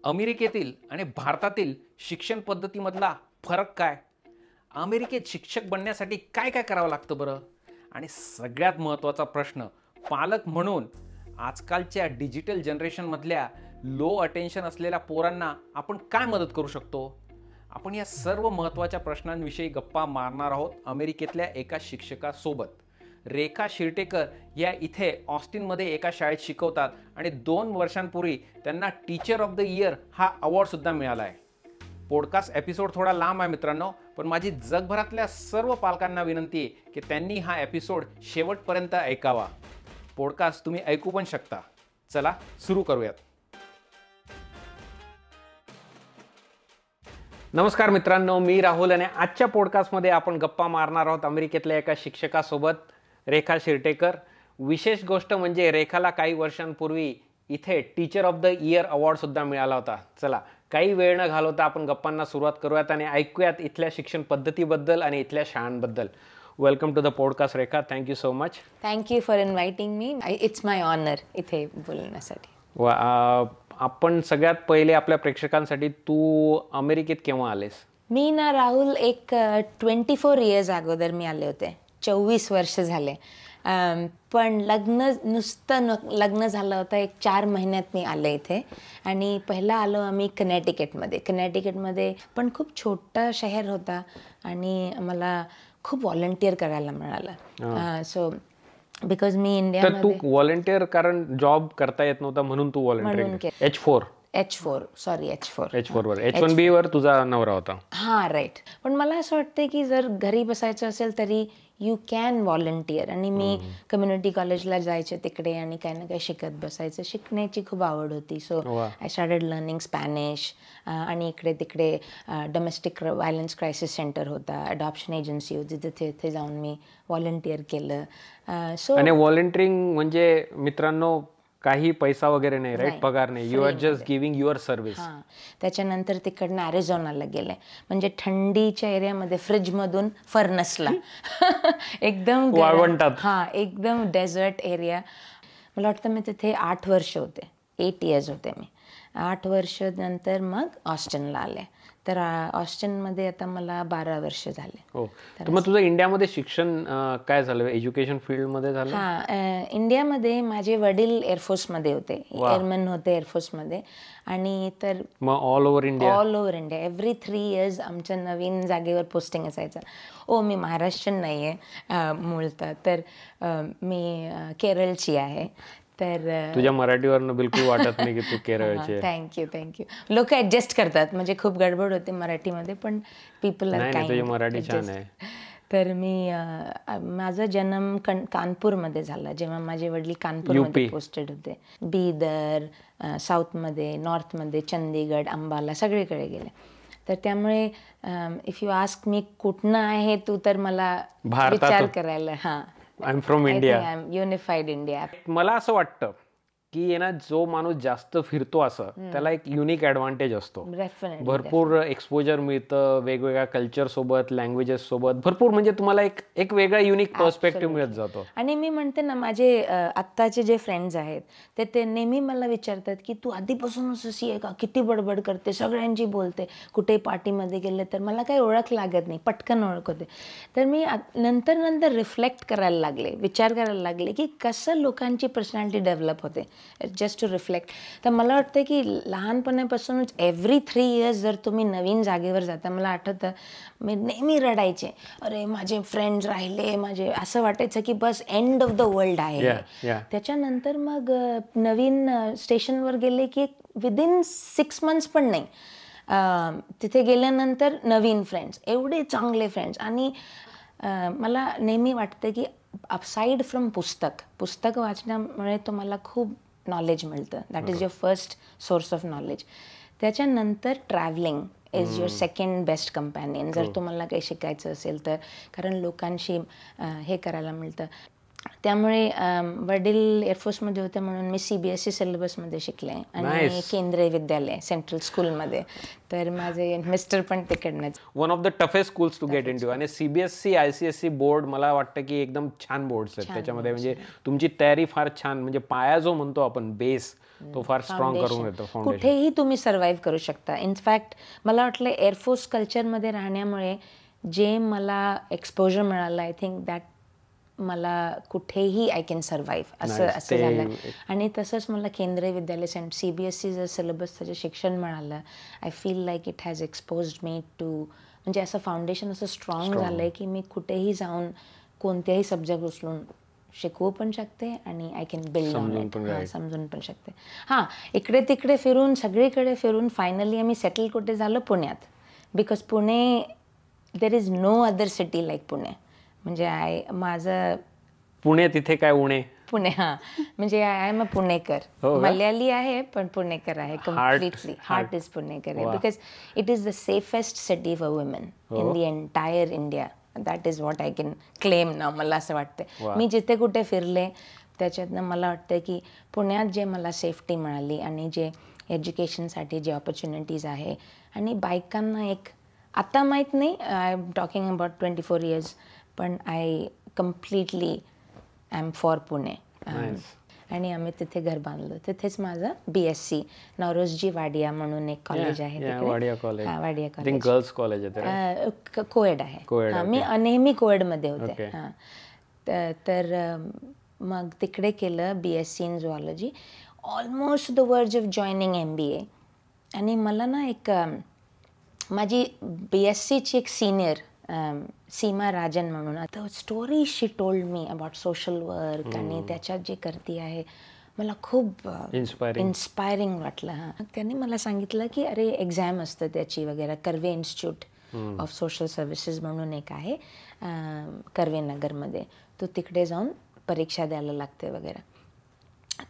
अमेरिकेतील आणि भारतातील शिक्षण पद्धतीमधला फरक काय? अमेरिकेत शिक्षक बनण्यासाठी काय काय करावं लागतं बरं? आणि सगळ्यात महत्त्वाचा प्रश्न, पालक म्हणून आजकालच्या डिजिटल जनरेशनमधल्या लो अटेन्शन असलेल्या पोरांना आपण काय मदत करू शकतो? आपण या सर्व महत्त्वाच्या प्रश्नांविषयी गप्पा मारणार आहोत अमेरिकेतल्या एका शिक्षकासोबत. रेखा शिरटेकर या इथे ऑस्टिनमध्ये एका शाळेत शिकवतात आणि 2 वर्षांपूर्वी त्यांना टीचर ऑफ द इयर हा अवॉर्डसुद्धा मिळाला आहे. पॉडकास्ट एपिसोड थोडा लांब आहे मित्रांनो, पण माझी जगभरातल्या सर्व पालकांना विनंती आहे की त्यांनी हा एपिसोड शेवटपर्यंत ऐकावा. पॉडकास्ट तुम्ही ऐकू पण शकता. चला सुरू करूयात. नमस्कार मित्रांनो, मी राहुल आणि आजच्या पॉडकास्टमध्ये आपण गप्पा मारणार आहोत अमेरिकेतल्या एका शिक्षकासोबत, रेखा शिरटेकर. विशेष गोष्ट म्हणजे रेखाला काही वर्षांपूर्वी इथे टीचर ऑफ द इयर अवॉर्डसुद्धा मिळाला होता. चला काही वेळ न घालवता आपण गप्पांना सुरुवात करूयात आणि ऐकूयात इथल्या शिक्षण पद्धतीबद्दल आणि इथल्या शाळांबद्दल. Welcome to the podcast Rekha. Thank you so much. Thank you for inviting me. It's my honour इथे बोलण्यासाठी. आपण सगळ्यात पहिले आपल्या प्रेक्षकांसाठी, तू अमेरिकेत केव्हा आलेस? मी ना राहुल, एक 24 इयर्स अगोदर मी आले होते. 24 वर्ष झाले. पण नुसतं लग्न झालं होतं, एक 4 महिन्यात मी आले इथे. आणि पहिला आलो आम्ही कनेटिकटमध्ये पण खूप छोटा शहर होता आणि मला खूप व्हॉलंटिअर करायला मिळालं. सो बिकॉज मी इंडियामध्ये. तू व्हॉलंटिअर, कारण जॉब करता येत नव्हता म्हणून तू व्हॉलंटिअर. H4 वर, H1B वर तुझा नवरा होता. हां, राईट. पण मला असं वाटतं की जर घरी बसायचं असेल तरी यू कॅन व्हॉलंटिअर. आणि मी कम्युनिटी कॉलेजला जायचे तिकडे आणि काही ना काही शिकत बसायचं. शिकण्याची खूप आवड होती. So I started learning Spanish. आणि इकडे तिकडे डोमेस्टिक व्हायलन्स क्रायसिस सेंटर होता, अडॉप्शन एजन्सी होती, तिथे जाऊन मी व्हॉलंटिअर केलं. आणि व्हॉलंटिअरिंग म्हणजे मित्रांनो काही पैसा वगैरे नाही, राईट? पगार नाही. You are just giving your service. हां. त्याच्यानंतर तिकडनं अरिझोनाला गेले, म्हणजे थंडीच्या एरियामध्ये, फ्रीजमधून फर्नसला. एकदम वाळवंटात. हां, एकदम डेझर्ट एरिया. मला वाटतं मी तिथे 8 वर्ष होते. 8 इयर्स होते मी. 8 वर्ष नंतर मग ऑस्टिनला आले. तर ऑस्टिनमध्ये आता मला 12 वर्ष झाले. हो. तर मग तुझं इंडियामध्ये शिक्षण काय झालं? एज्युकेशन फील्डमध्ये झालं? हां, इंडियामध्ये माझे वडील एअरफोर्समध्ये होते, एअरमॅन होते एअरफोर्समध्ये. आणि तर मग all over India every 3 years आमच्या नवीन जागेवर पोस्टिंग असायचं. मी महाराष्ट्रीयन नाही आहे मूळतः, तर मी केरळची आहे. तर तुझ्या मराठीवरनं बिलकुल वाटत नाही की तू केरळची आहे. थँक्यू. लोक ऍडजस्ट करतात, म्हणजे खूप गडबड होते मराठीमध्ये, पण पीपल आर काइंड. तुझी मराठी छान आहे. तर माझा जन्म कानपूरमध्ये झाला, जेव्हा माझे वडील कानपूरमध्ये पोस्टेड होते. बीदर, साऊथमध्ये, नॉर्थमध्ये, चंदीगड, अंबाला, सगळीकडे गेले. तर त्यामुळे इफ यू आस्क मी कुठनं आहे तू, तर मला विचार करायला. हां, I am from India. I am unified India. मला असं वाटतं की जो माणूस जास्त फिरतो असं, त्याला एक युनिक ॲडव्हान्टेज असतो. भरपूर एक्सपोजर मिळतं, वेगवेगळ्या कल्चर सोबत, लँग्वेजेस सोबत, भरपूर, म्हणजे तुम्हाला एक वेगळा युनिक पर्स्पेक्टिव्ह मिळत जातो. आणि मी म्हणते ना, माझे आत्ताचे जे फ्रेंड्स आहेत ते नेहमी मला विचारतात की तू आधीपासूनच अशी आहे का, किती बडबड करते, सगळ्यांची बोलते, कुठे पार्टीमध्ये गेले तर मला काही ओळख लागत नाही, पटकन ओळख होते. तर मी नंतर रिफ्लेक्ट करायला लागले, विचार करायला लागले की कसं लोकांची पर्सनॅलिटी डेव्हलप होते, जस्ट टू रिफ्लेक्ट. तर मला वाटतं की लहानपणापासूनच एव्हरी 3 इयर्स जर तुम्ही नवीन जागेवर जाता, मला आठवतं मी नेहमी रडायचे, अरे माझे फ्रेंड्स राहिले, माझे असं वाटायचं की बस एंड ऑफ द वर्ल्ड आहे. त्याच्यानंतर मग नवीन स्टेशनवर गेले की विदिन 6 मंथ्स पण नाही, तिथे गेल्यानंतर नवीन फ्रेंड्स, एवढे चांगले फ्रेंड्स. आणि मला नेहमी वाटतं की अपसाईड फ्रॉम पुस्तक वाचण्यामुळे तुम्हाला खूप नॉलेज मिळतं. That is your first source of knowledge. त्याच्यानंतर travelling is your second best companion, जर तुम्हाला काही शिकायचं असेल तर, कारण लोकांशी हे करायला मिळतं. त्यामुळे वडील एअरफोर्समध्ये होते म्हणून मी CBSE सिलेबसमध्ये शिकले आणि केंद्रीय विद्यालय सेंट्रल स्कूलमध्ये. तर माझे मिस्टर पण तिकडनंच. One of the toughest schools to get into. आणि CBSE ICSE बोर्ड मला वाटतं की एकदम छान बोर्ड्स आहेत त्याच्यामध्ये. म्हणजे तुमची तयारी फार छान, म्हणजे पाया जो म्हणतो आपण, बेस तो फार स्ट्रॉंग करून Foundation. देतो फाउंडेशन. कुठेही तुम्ही सर्व्हाइव्ह करू शकता. इनफॅक्ट मला वाटलं एअरफोर्स कल्चरमध्ये राहण्यामुळे जे मला एक्सपोजर मिळालं, आय थिंक दॅट मला कुठेही आय कॅन सर्व्हाइव्ह असं झालं. आणि तसंच मला केंद्रीय विद्यालय CBSE जर सिलेबसचं जे शिक्षण मिळालं, I feel like it has exposed me to, म्हणजे असं फाउंडेशन असं स्ट्रॉंग झालं आहे की मी कुठेही जाऊन कोणत्याही सब्जेक्ट उचलून शिकवू पण शकते आणि I can build on it, समजून पण शकते. हां, इकडे तिकडे फिरून सगळीकडे फिरून फायनली आम्ही सेटल कुठे झालं, पुण्यात. Because Pune, there is no other city like Pune. म्हणजे माझं पुणे तिथे काय उणे. पुणे, हां, म्हणजे आय एम अ पुणेकर. मल्याळी आहे पण पुणेकर आहे कम्प्लिटली. हार्ट इज पुणेकर आहे. Because it is the safest city for women in the entire India. That is what I can claim ना. मला असं वाटतं मी जिथे कुठे फिरले त्याच्यातनं मला वाटतं की पुण्यात जे मला सेफ्टी मिळाली आणि जे एज्युकेशनसाठी जे ऑपॉर्च्युनिटीज आहे, आणि बायकांना एक, आता माहीत नाही, I am talking about 24 years, पण I completely I am for Pune. आणि आम्ही तिथे घर बांधलं. तिथेच माझं BSc नवरोजी वाडिया म्हणून एक कॉलेज आहे तिकडे. वाडिया कॉलेज. हां, वाडिया कॉलेज गर्ल्स कॉलेज आहे. कोएड आहे. मी नेहमी कोएडमध्ये होते. हां, तर मग तिकडे केलं BSc इन झुऑलॉजी, ऑलमोस्ट द वर्ज ऑफ जॉईनिंग MBA. आणि मला ना एक माझी BScची एक सिनियर सीमा राजन म्हणून, आता story she told me about social work आणि त्याच्यात जे करते आहे, मला खूप इन्स्पायरिंग वाटलं. हां, त्यांनी मला सांगितलं की अरे एक्झाम असतं त्याची वगैरे, Karve institute of social services म्हणून एक आहे कर्वे नगरमध्ये, तो तिकडे जाऊन परीक्षा द्यायला लागते वगैरे.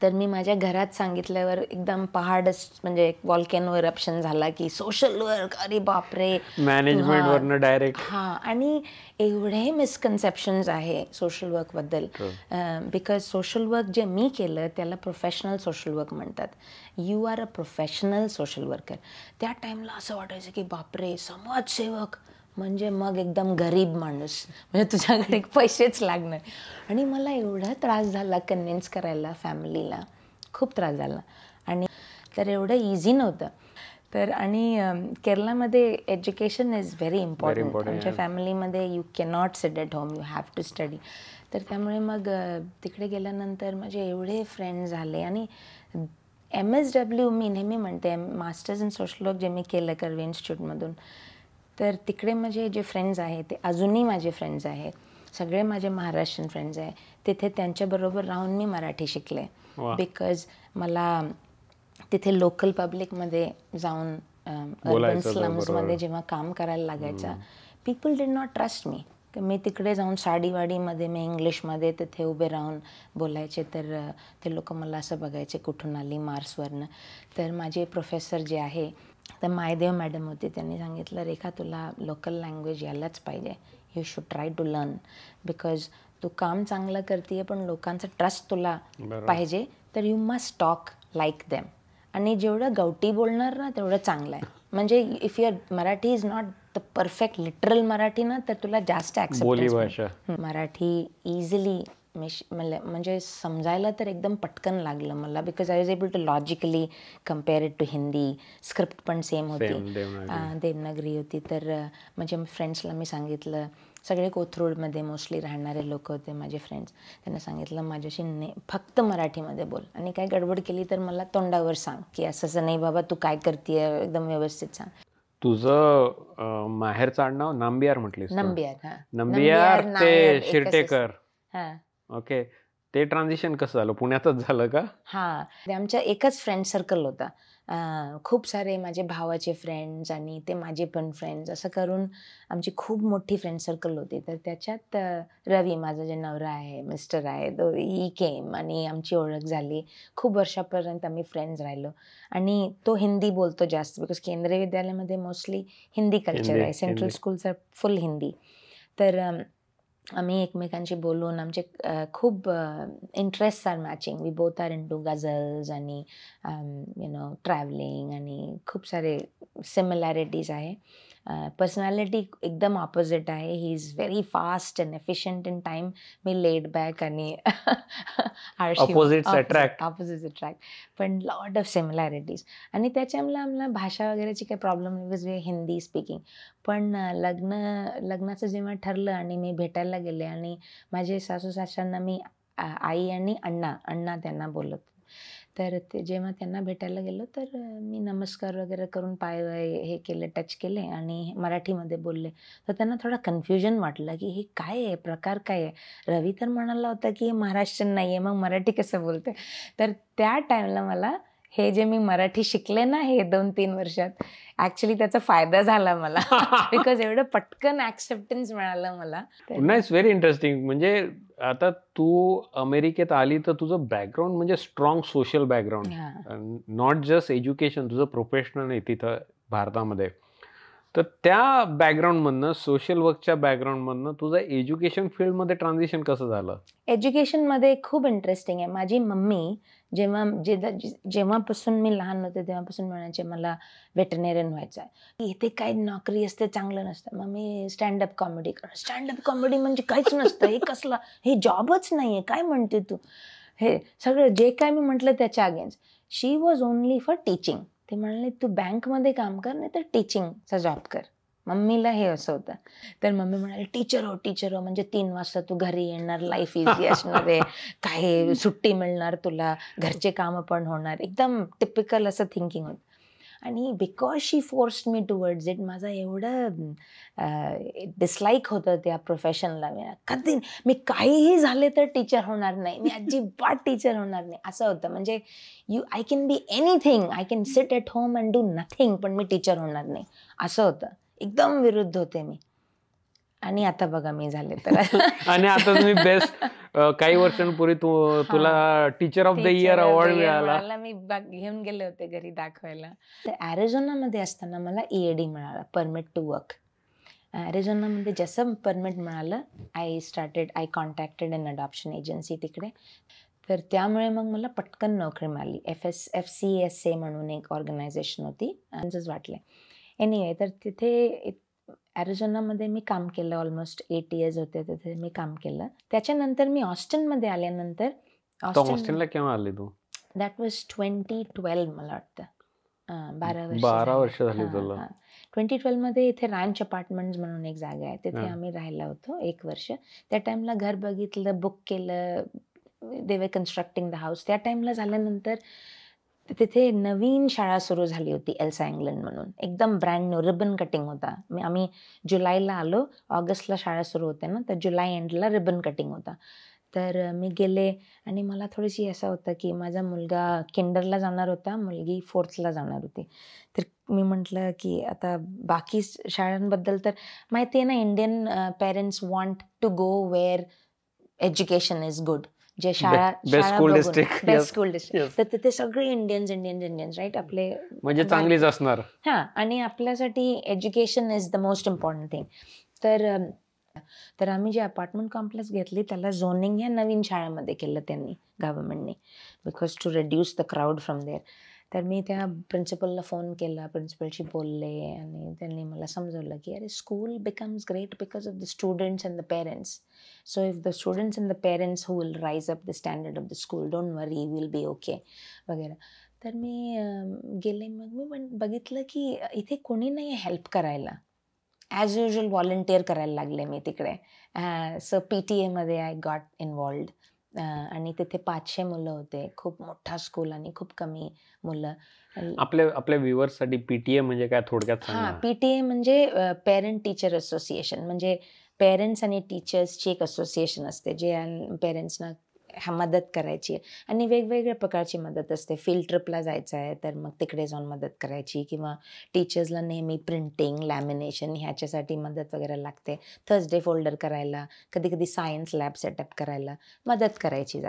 तर मी माझ्या घरात सांगितल्यावर एकदम पहाडच, म्हणजे एक व्हॉल्कॅनो इरप्शन झाला की सोशल वर्क, अरे बापरे, मॅनेजमेंटवरनं डायरेक्ट. हां, आणि एवढे मिसकन्सेप्शन्स आहे सोशल वर्कबद्दल. बिकॉज सोशल वर्क जे मी केलं त्याला प्रोफेशनल सोशल वर्क म्हणतात. You are a professional social worker. त्या टाईमला असं वाटायचं की बापरे, समाजसेवक म्हणजे मग एकदम गरीब माणूस, म्हणजे तुझ्याकडे पैसेच लागणार. आणि मला एवढा त्रास झाला कन्व्हिन्स करायला फॅमिलीला, खूप त्रास झाला. आणि तर एवढं इझी नव्हतं. तर आणि केरलामध्ये एज्युकेशन इज व्हेरी इम्पॉर्टंट. आमच्या फॅमिलीमध्ये you cannot sit at home, you have to study. तर त्यामुळे मग तिकडे गेल्यानंतर माझे एवढे फ्रेंड्स झाले. आणि MSW मी नेहमी म्हणते, मास्टर्स इन सोशल वर्क जे मी केलं कर्वे इन्स्टिट्यूटमधून, तर तिकडे माझे जे फ्रेंड्स आहेत ते अजूनही माझे फ्रेंड्स आहेत. सगळे माझे महाराष्ट्रीयन फ्रेंड्स आहे. तिथे त्यांच्याबरोबर राहून मी मराठी शिकले. बिकॉज मला तिथे लोकल पब्लिकमध्ये जाऊन अर्बन स्लम्समध्ये जेव्हा काम करायला लागायचं, people did not trust me. मी तिकडे जाऊन साडीवाडीमध्ये मी इंग्लिशमध्ये तिथे उभे राहून बोलायचे, तर ते लोक मला असं बघायचे कुठून आली, मार्सवरनं. तर माझे प्रोफेसर जे आहे, तर मायदेव मॅडम होती, त्यांनी सांगितलं रेखा तुला लोकल लँग्वेज यायलाच पाहिजे, you should try to learn. Because तू काम चांगलं करते पण लोकांचा ट्रस्ट तुला पाहिजे, तर you must talk like them. आणि जेवढं गवटी बोलणार ना तेवढं चांगलं आहे. म्हणजे if your Marathi is not the perfect literal Marathi ना, तर तुला जास्त ॲक्सेप्टन्स. मराठी इझिली म्हणजे समजायला तर एकदम पटकन लागलं मला. Because I was able to logically compare it to Hindi. Script पण सेम होती, देवनागरी होती. तर म्हणजे फ्रेंड्सला मी सांगितलं, सगळे कोथरूडमध्ये मोस्टली राहणारे लोक होते माझे फ्रेंड्स, त्यांना सांगितलं माझ्याशी फक्त मराठीमध्ये बोल, आणि काय गडबड केली तर मला तोंडावर सांग की असं असं नाही बाबा, तू काय करते, एकदम व्यवस्थित सांग. तुझं माहेरचं आडनाव नांबियार म्हटलीस? नंबियार. हां, नंबियार ते शिरटेकर. हां, ओके. ते ट्रान्झिशन कसं झालं? पुण्यातच झालं का? हां, आमच्या एकच फ्रेंड सर्कल होता. खूप सारे माझे भावाचे फ्रेंड्स आणि ते माझे पण फ्रेंड्स, असं करून आमची खूप मोठी फ्रेंड सर्कल होती. तर त्याच्यात रवी, माझा जे नवरा आहे, मिस्टर आहे, तो ही केम आणि आमची ओळख झाली. खूप वर्षापर्यंत आम्ही फ्रेंड्स राहिलो. आणि तो हिंदी बोलतो जास्त, बिकॉज केंद्रीय विद्यालयामध्ये मोस्टली हिंदी कल्चर आहे, central schools are full Hindi. तर आम्ही एकमेकांशी बोलून आमचे खूप interest are matching. We both are into ghazals आणि ट्रॅव्हलिंग आणि खूप सारे सिमिलॅरिटीज आहे. पर्सनॅलिटी एकदम ऑपोजिट आहे. He is very fast and efficient in time. मी लेड बॅक आणि Opposites attract. ऑपोजिट अट्रॅक्ट, पण लॉट ऑफ सिमिलॅरिटीज. आणि त्याच्यामुळे आम्हाला भाषा वगैरेची काही प्रॉब्लेम नाही, बिकॉज वी हिंदी स्पीकिंग. पण लग्नाचं जेव्हा ठरलं आणि मी भेटायला गेले आणि माझे सासू सासऱ्यांना मी आई आणि अण्णा त्यांना बोलत. तर ते जेव्हा त्यांना भेटायला गेलो तर मी नमस्कार वगैरे करून पाय हे केले, टच केले आणि मराठीमध्ये बोलले. तर त्यांना थोडा कन्फ्युजन वाटलं की हे काय आहे, प्रकार काय आहे. रवी तर म्हणाला होता की महाराष्ट्रीयन नाही आहे, मग मराठी कसं बोलते. तर त्या टाईमला मला हे जे मी मराठी शिकले ना हे 2-3 वर्षात, ॲक्च्युली त्याचा फायदा झाला मला. बिकॉज एवढं पटकन ॲक्सेप्टन्स मिळालं मला. नाही, इट्स व्हेरी इंटरेस्टिंग. म्हणजे आता तू अमेरिकेत आली तर तुझं बॅकग्राऊंड म्हणजे strong social background, not just education, तुझं प्रोफेशनल आहे तिथं भारतामध्ये. तर त्या बॅकग्राऊंडमधनं, सोशल वर्कच्या बॅकग्राऊंडमधनं तुझं एज्युकेशन फील्डमध्ये ट्रान्झिशन कसं झालं? एज्युकेशनमध्ये खूप इंटरेस्टिंग आहे. माझी मम्मी जेव्हापासून मी लहान होते तेव्हापासून म्हणायचे मला वेटरनेरियन व्हायचं आहे. इथे काही नोकरी असते चांगलं नसतं. मग मी स्टँडअप कॉमेडी स्टँडअप कॉमेडी म्हणजे काहीच नसतं, हे कसलं, हे जॉबच नाही आहे, काय म्हणते तू. हे सगळं जे काय मी म्हटलं त्याच्या against. She was only for teaching. ते म्हणाले तू बँकमध्ये काम कर, नाही तर टीचिंगचा जॉब कर. मम्मीला हे असं होतं. तर मम्मी म्हणाली टीचर हो म्हणजे 3 वाजता तू घरी येणार, लाईफ इझी असणार आहे, काय सुट्टी मिळणार तुला, घरचे कामं पण होणार. एकदम टिपिकल असं थिंकिंग होतं. आणि because she forced me towards it, माझं एवढं डिसलाईक होतं त्या प्रोफेशनला. कधी मी काहीही झाले तर टीचर होणार नाही, मी अजिबात टीचर होणार नाही असं होतं. म्हणजे I can be anything, I can sit at home and do nothing, पण मी टीचर होणार नाही असं होतं. एकदम विरुद्ध होते मी. आणि आता बघा मी झाले तर. आणि आता तुम्ही बेस्ट, काही वर्षांपूर्वी तुला teacher of the year award मिळाला. मी घेऊन गेले होते घरी दाखवायला. तर ॲरिझोनामध्ये असताना मला EAD मिळाला, परमिट टू वर्क. ॲरिझोनामध्ये जसं परमिट मिळालं, I contacted an adoption agency तिकडे. तर त्यामुळे मग मला पटकन नोकरी मिळाली. FCSA म्हणून एक ऑर्गनायझेशन होती, असंच वाटलं. एनिवे, तर तिथे ॲरिझोनामध्ये मी काम केलं. ऑलमोस्ट 8 years होते तिथे मी काम केलं. त्याच्यानंतर मी ऑस्टिनमध्ये आल्यानंतर, ऑस्टिनला केव्हा आली तू? दॅट वॉज 2012 मला वाटतं. 12 वर्ष झाली तुला. 2012मध्ये इथे रॅन्च अपार्टमेंट्स म्हणून एक जागा आहे, तिथे आम्ही राहिला होतो 1 वर्ष. त्या टाईमला घर बघितलं, बुक केलं, दे वर कन्स्ट्रक्टिंग द हाऊस. त्या टाईमला झाल्यानंतर तिथे नवीन शाळा सुरू झाली होती, एल्सा इंग्लंड म्हणून. एकदम ब्रँड न्यू, रिबन कटिंग होता. आम्ही जुलैला आलो, ऑगस्टला शाळा सुरू होते ना, तर जुलै एंडला रिबन कटिंग होता. तर मी गेले आणि मला थोडीशी असं होतं की माझा मुलगा किंडरला जाणार होता, मुलगी 4thला जाणार होती. तर मी म्हटलं की आता बाकी शाळांबद्दल तर माहिती आहे ना, Indian parents want to go where education is good. जे बेस्ट स्कूल डिस्ट्रिक्ट, तर तिथे सगळे इंडियन्स राईट, आपले म्हणजे चांगलीच असणार. हां, आणि आपल्यासाठी education is the most important thing. तर आम्ही जे अपार्टमेंट कॉम्प्लेक्स घेतली त्याला झोनिंग या नवीन शाळेमध्ये केलं त्यांनी, गव्हर्नमेंटने, because to reduce the crowd from there. तर मी त्या प्रिन्सिपलला फोन केला, प्रिन्सिपलशी बोलले आणि त्यांनी मला समजवलं की अरे school becomes great because of the students and the parents. So if the students and the parents who will rise up the standard of the school, don't worry, will be okay वगैरे. तर मी गेले, मग मी बघितलं की इथे कोणी नाही help करायला. ॲज युजल व्हॉलंटिअर करायला लागले मी तिकडे. So PTA I got involved. आणि तिथे 500 मुलं होते, खूप मोठा स्कूल आणि खूप कमी मुलं. आपल्या व्ह्युअर्ससाठी PTA म्हणजे काय थोडक्यात सांगा. PTA म्हणजे पेरेंट टीचर असोसिएशन, म्हणजे पेरेंट्स आणि टीचर्सची एक असोसिएशन असते जे पेरेंट्सना मदत करायची आहे. आणि वेगवेगळ्या प्रकारची मदत असते. फील्ड ट्रिपला जायचं आहे तर मग तिकडे जाऊन मदत करायची, किंवा टीचर्सला नेहमी प्रिंटिंग, लॅमिनेशन ह्याच्यासाठी मदत वगैरे लागते. थर्सडे फोल्डर करायला, कधी कधी सायन्स लॅब सेटअप करायला मदत करायची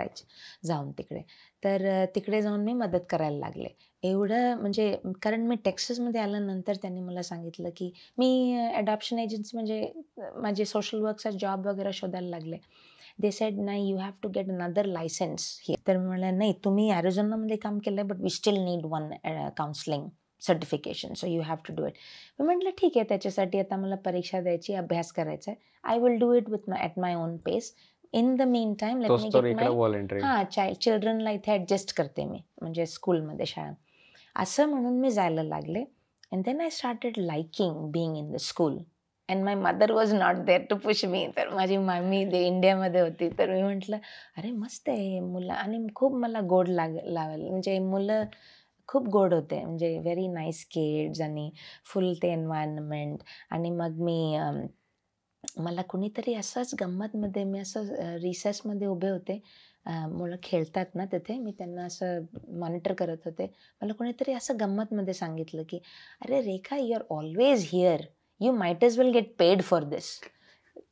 जाऊन तिकडे. तर तिकडे जाऊन मी मदत करायला लागले. एवढं म्हणजे, कारण मी टेक्सासमध्ये आल्यानंतर त्यांनी मला सांगितलं की मी अडॉप्शन एजन्सी म्हणजे माझे सोशल वर्कचा जॉब वगैरे शोधायला लागले. दे सेड नाही, you have to get another licence here. तर मी म्हटलं नाही, तुम्ही ॲरिझोनामध्ये काम केलं आहे, but we still need one counselling certification, so you have to do it. मी म्हटलं ठीक आहे, त्याच्यासाठी आता मला परीक्षा द्यायची, अभ्यास करायचा आहे. I will do it with at my own pace. In the meantime let me get my चिल्ड्रनला इथे ॲडजस्ट करते मी, म्हणजे स्कूलमध्ये, शाळा, असं म्हणून मी जायला लागले. And then I started liking being in the school. And my mother was not there to push me. तर माझी मम्मी इंडियामध्ये होती. तर मी म्हटलं अरे मस्त आहे मुलं, आणि खूप मला गोड लावायला, म्हणजे मुलं खूप गोड होते, म्हणजे व्हेरी नाईस किड्स, आणि फुल ते एन्व्हायरमेंट. आणि मग मला कुणीतरी असंच गंमतमध्ये, मी असं रिसेसमध्ये उभे होते, मुलं खेळतात ना तिथे, मी त्यांना असं मॉनिटर करत होते. मला कोणीतरी असं गंमतमध्ये सांगितलं की अरे Rekha, you are always here, you might as well get paid for this.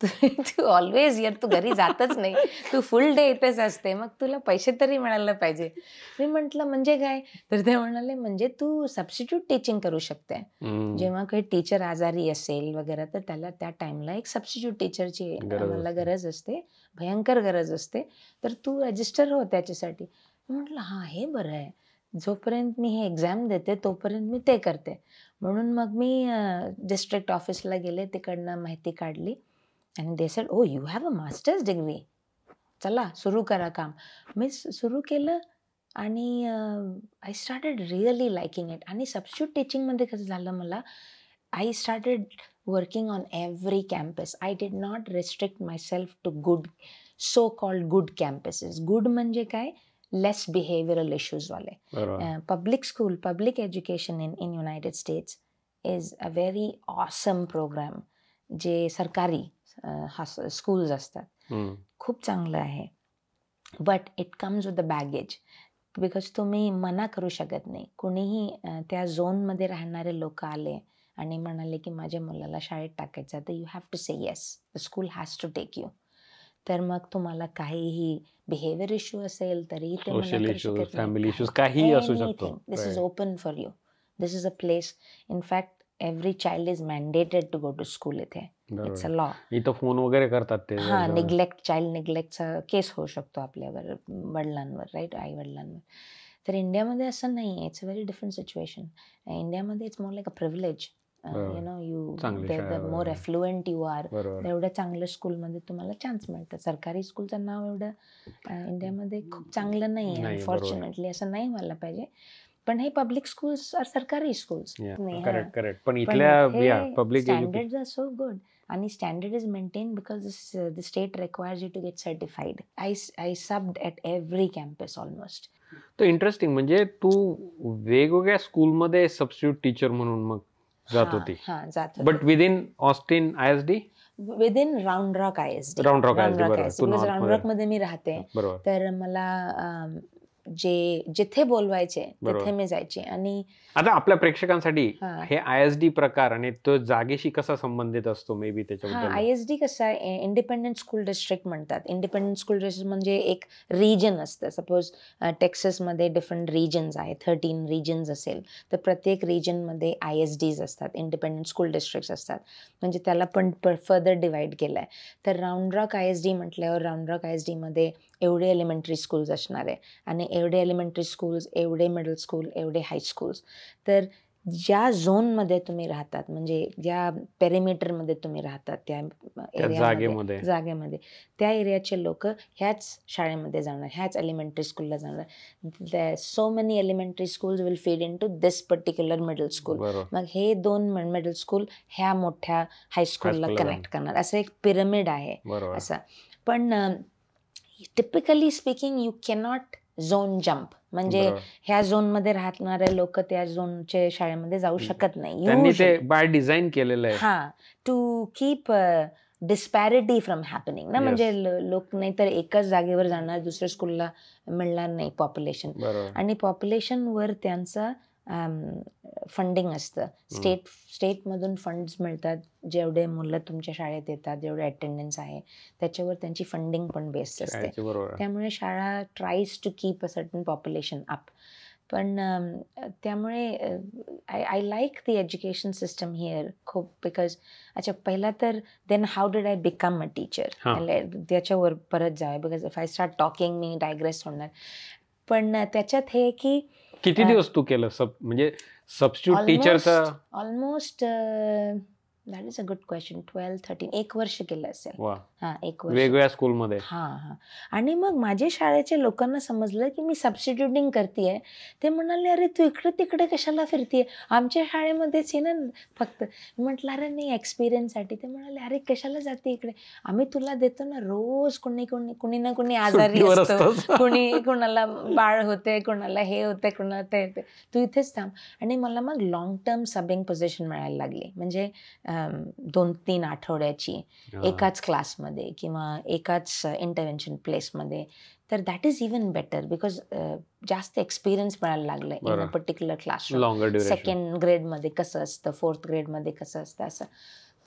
तू ऑलवेज हिअर, तू घरी जातच नाही, तू फुल डे इथेच असते, मग तुला पैसे तरी मिळायला पाहिजे. मी म्हटलं म्हणजे काय? तर ते म्हणाले म्हणजे तू सबस्टिट्यूट टीचिंग करू शकते. जेव्हा काही टीचर आजारी असेल वगैरे, तर त्याला त्या टाइमला एक सबस्टिट्यूट टीचरची आम्हाला गरज असते, भयंकर गरज असते, तर तू रजिस्टर हो त्याच्यासाठी. म्हटलं हां, हे बरं आहे, जोपर्यंत मी हे एक्झाम देते तोपर्यंत मी ते करते. म्हणून मग मी डिस्ट्रिक्ट ऑफिसला गेले, तिकडनं माहिती काढली. आणि they said oh you have a master's degree, चला सुरू करा काम. मी सुरू केलं, आणि I started really liking it. आणि सबस्टिट्यूट टीचिंगमध्ये कसं झालं, मला I started working on every campus. I did not restrict myself to good, so called good campuses. Good म्हणजे काय? लेस बिहेवियरल इश्यूजवाले. Public school, public education in United States is a very awesome programme. जे सरकारी schools असतात, खूप चांगलं आहे. But it comes with the baggage, because तुम्ही मना करू शकत नाही. कोणीही त्या झोनमध्ये राहणारे लोक आले आणि म्हणाले की माझ्या मुलाला शाळेत टाकायचं, तर you have to say yes, the school has to take you. तर मग तुम्हाला काहीही बिहेवियर इश्यू असेल तरी ते मना करू शकत नाही. फॅमिली इश्यूज काहीही असू शकतो. This is open for you. This is a place. In fact every child is mandated to go to school इथे. It's a law. इथं फोन वगैरे करतात ते. हां, निग्लेक्ट, चाइल्ड निग्लेक्टचा केस होऊ शकतो आपल्यावर, वडिलांवर, राईट, आई वडिलांवर. तर इंडियामध्ये असं नाही आहे. It's a very different situation. इंडियामध्ये it's more like a privilege. You know, the more affluent you are, एवढ्या चांगल्या स्कूलमध्ये तुम्हाला चान्स मिळतात. सरकारी स्कूलचं नाव एवढं इंडियामध्ये खूप चांगलं नाही आहे, अनफॉर्च्युनेटली. असं नाही व्हायला पाहिजे. पण हे पब्लिक स्कूल्स आर सरकारी स्कूल्स. करेक्ट. पण इथल्या public standards are so good, आणि standard is maintain because the state requires you to get certified. I subbed at every campus almost. तर इंटरेस्टिंग, म्हणजे तू वेगवेगळ्या स्कूलमध्ये सबस्टिट्यूट टीचर म्हणून मग जात होती. हां, जात होती. But within Austin ISD, within round Rock ISD. Round rock मध्ये मी राहते, तर मला जिथे बोलवायचे तिथे मी जायचे. आणि आता आपल्या प्रेक्षकांसाठी हे ISD प्रकार आणि तो जागेशी कसा संबंधित असतो, मे बी त्याच्याबद्दल? ISD कसं आहे, इंडिपेंडंट स्कूल डिस्ट्रिक्ट म्हणतात. इंडिपेंडंट स्कूल डिस्ट्रिक्ट म्हणजे एक रिजन असतं. सपोज टेक्सासमध्ये डिफरंट रिजन्स आहेत, 13 रिजन्स असेल, तर प्रत्येक रिजनमध्ये ISDs असतात, इंडिपेंडंट स्कूल डिस्ट्रिक्ट असतात. म्हणजे त्याला पण फर्दर डिवाइड केलं आहे. तर राऊंड रॉक ISD म्हटल्यावर राऊंड रॉक ISD मध्ये एवढे एलिमेंटरी स्कूल्स असणार आहे, आणि एवढे एलिमेंटरी स्कूल्स, एवढे मिडल स्कूल, एवढे हायस्कूल्स. तर ज्या झोनमध्ये तुम्ही राहतात, म्हणजे ज्या पेरिमीटरमध्ये तुम्ही राहतात, त्या जागेमध्ये त्या एरियाचे लोक ह्याच शाळेमध्ये जाणार, ह्याच एलिमेंटरी स्कूलला जाणार. So many elementary schools will feed into this particular middle school. मग हे 2 मिडल स्कूल ह्या मोठ्या हायस्कूलला कनेक्ट करणार, असं एक पिरामिड आहे असं. पण typically speaking you cannot zone jump, म्हणजे ह्या झोनमध्ये राहणारे लोक त्या झोनच्या शाळेमध्ये जाऊ शकत नाही. त्यांनी ते बाय डिझाईन केलेलं आहे. हां, to keep disparity from happening ना. म्हणजे लोक नाही तर एकच जागेवर जाणार, दुसऱ्या स्कूलला मिळणार नाही पॉप्युलेशन. आणि पॉप्युलेशनवर त्यांचं फंडिंग असतं. स्टेटमधून फंड्स मिळतात. जेवढे मुलं तुमच्या शाळेत येतात, जेवढे अटेंडन्स आहे, त्याच्यावर त्यांची फंडिंग पण बेस्ड असते. त्यामुळे शाळा tries to keep a certain population up. पण त्यामुळे I like the education system here खूप, बिकॉज अच्छा, पहिला तर then how did I become a teacher, त्याच्यावर परत जाऊया, because if I start talking मी डायग्रेस होणार. पण त्याच्यात हे की किती दिवस तू केलं सब, म्हणजे सबस्टिट्यूट टीचरचं almost that is a good question. 12-13 1 वर्ष केलं असेल. वा, हा 1 वर्ष. वेगवेगळ्या स्कूलमध्ये. हा. आणि मग माझ्या शाळेच्या लोकांना समजलं की मी सबस्टिट्युटिंग करतेय. ते म्हणाले, अरे तू इकडे तिकडे कशाला फिरतीये, आमच्या शाळेमध्येच ये ना फक्त. म्हटलं अरे नाही, एक्सपिरियन्ससाठी. ते म्हणाले, अरे कशाला जाते इकडे, आम्ही तुला देतो ना रोज. कुणी ना कुणी आजारी सुट्टीवर असतं, कुणाला बाळ होते, कुणाला हे होते, कुणाला ते होते, तू इथेच थांब. आणि मला मग लॉंग टर्म सबिंग पोझिशन मिळायला लागली. म्हणजे 2-3 आठवड्याची एकाच क्लासमध्ये किंवा एकाच इंटरव्हेन्शन प्लेसमध्ये. तर that is even better because जास्त एक्सपिरियन्स मिळायला लागलं in a particular classroom. Longer duration. 2nd ग्रेडमध्ये कसं असतं, 4th ग्रेडमध्ये कसं असतं असं.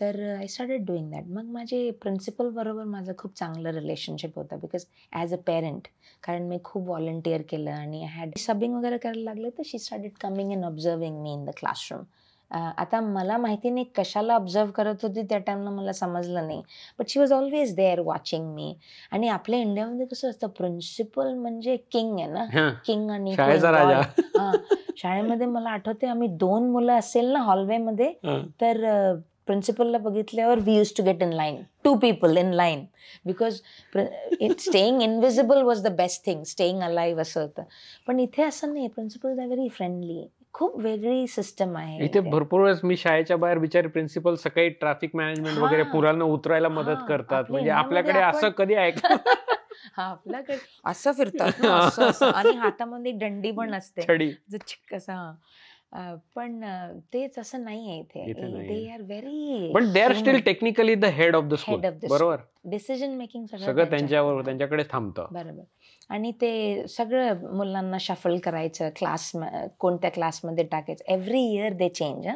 तर आय स्टार्टेड डुईंग दॅट. मग माझे प्रिन्सिपल बरोबर माझं खूप चांगलं रिलेशनशिप होतं बिकॉज ॲज अ पेरेंट, कारण मी खूप व्हॉलंटिअर केलं आणि हॅड सबिंग वगैरे करायला लागलं. तर she started coming and observing me in the classroom. आता मला माहिती नाही कशाला ऑब्झर्व करत होती त्या टाइमला, मला समजलं नाही. But she was always there watching me. आणि आपल्या इंडियामध्ये कसं असतं, प्रिन्सिपल म्हणजे किंग आहे ना, किंग आणि शाळेचा राजा. शाळेमध्ये मला आठवते आम्ही 2 मुलं असेल ना हॉलवेमध्ये, तर प्रिन्सिपलला बघितल्यावर we use to get in line, 2 people in line, because staying invisible was the best thing, staying alive असं होतं. पण इथे असं नाही, प्रिन्सिपल्स आर व्हेरी फ्रेंडली. खूप वेगळी सिस्टम आहे इथे. भरपूर वेळेस मी शाळेच्या बाहेर बिचारे प्रिन्सिपल सकाळी ट्रॅफिक मॅनेजमेंट वगैरे पुरांना उतरायला मदत करतात. म्हणजे आपल्याकडे असं कधी ऐकलं. आपल्याकडे असं फिरतात ना, असं आणि हातामध्ये दंडी पण असते, छडी. असं. पण तेच असं नाहीये इथे. दे आर व्हेरी, पण they are still technically the head of the school. बरोबर. डिसिजन मेकिंग सगळं त्यांच्याकडे थांबतं. बरोबर. आणि ते सगळं मुलांना शफल करायचं, कोणत्या क्लासमध्ये टाकायचं. एव्हरी इयर दे चेंज.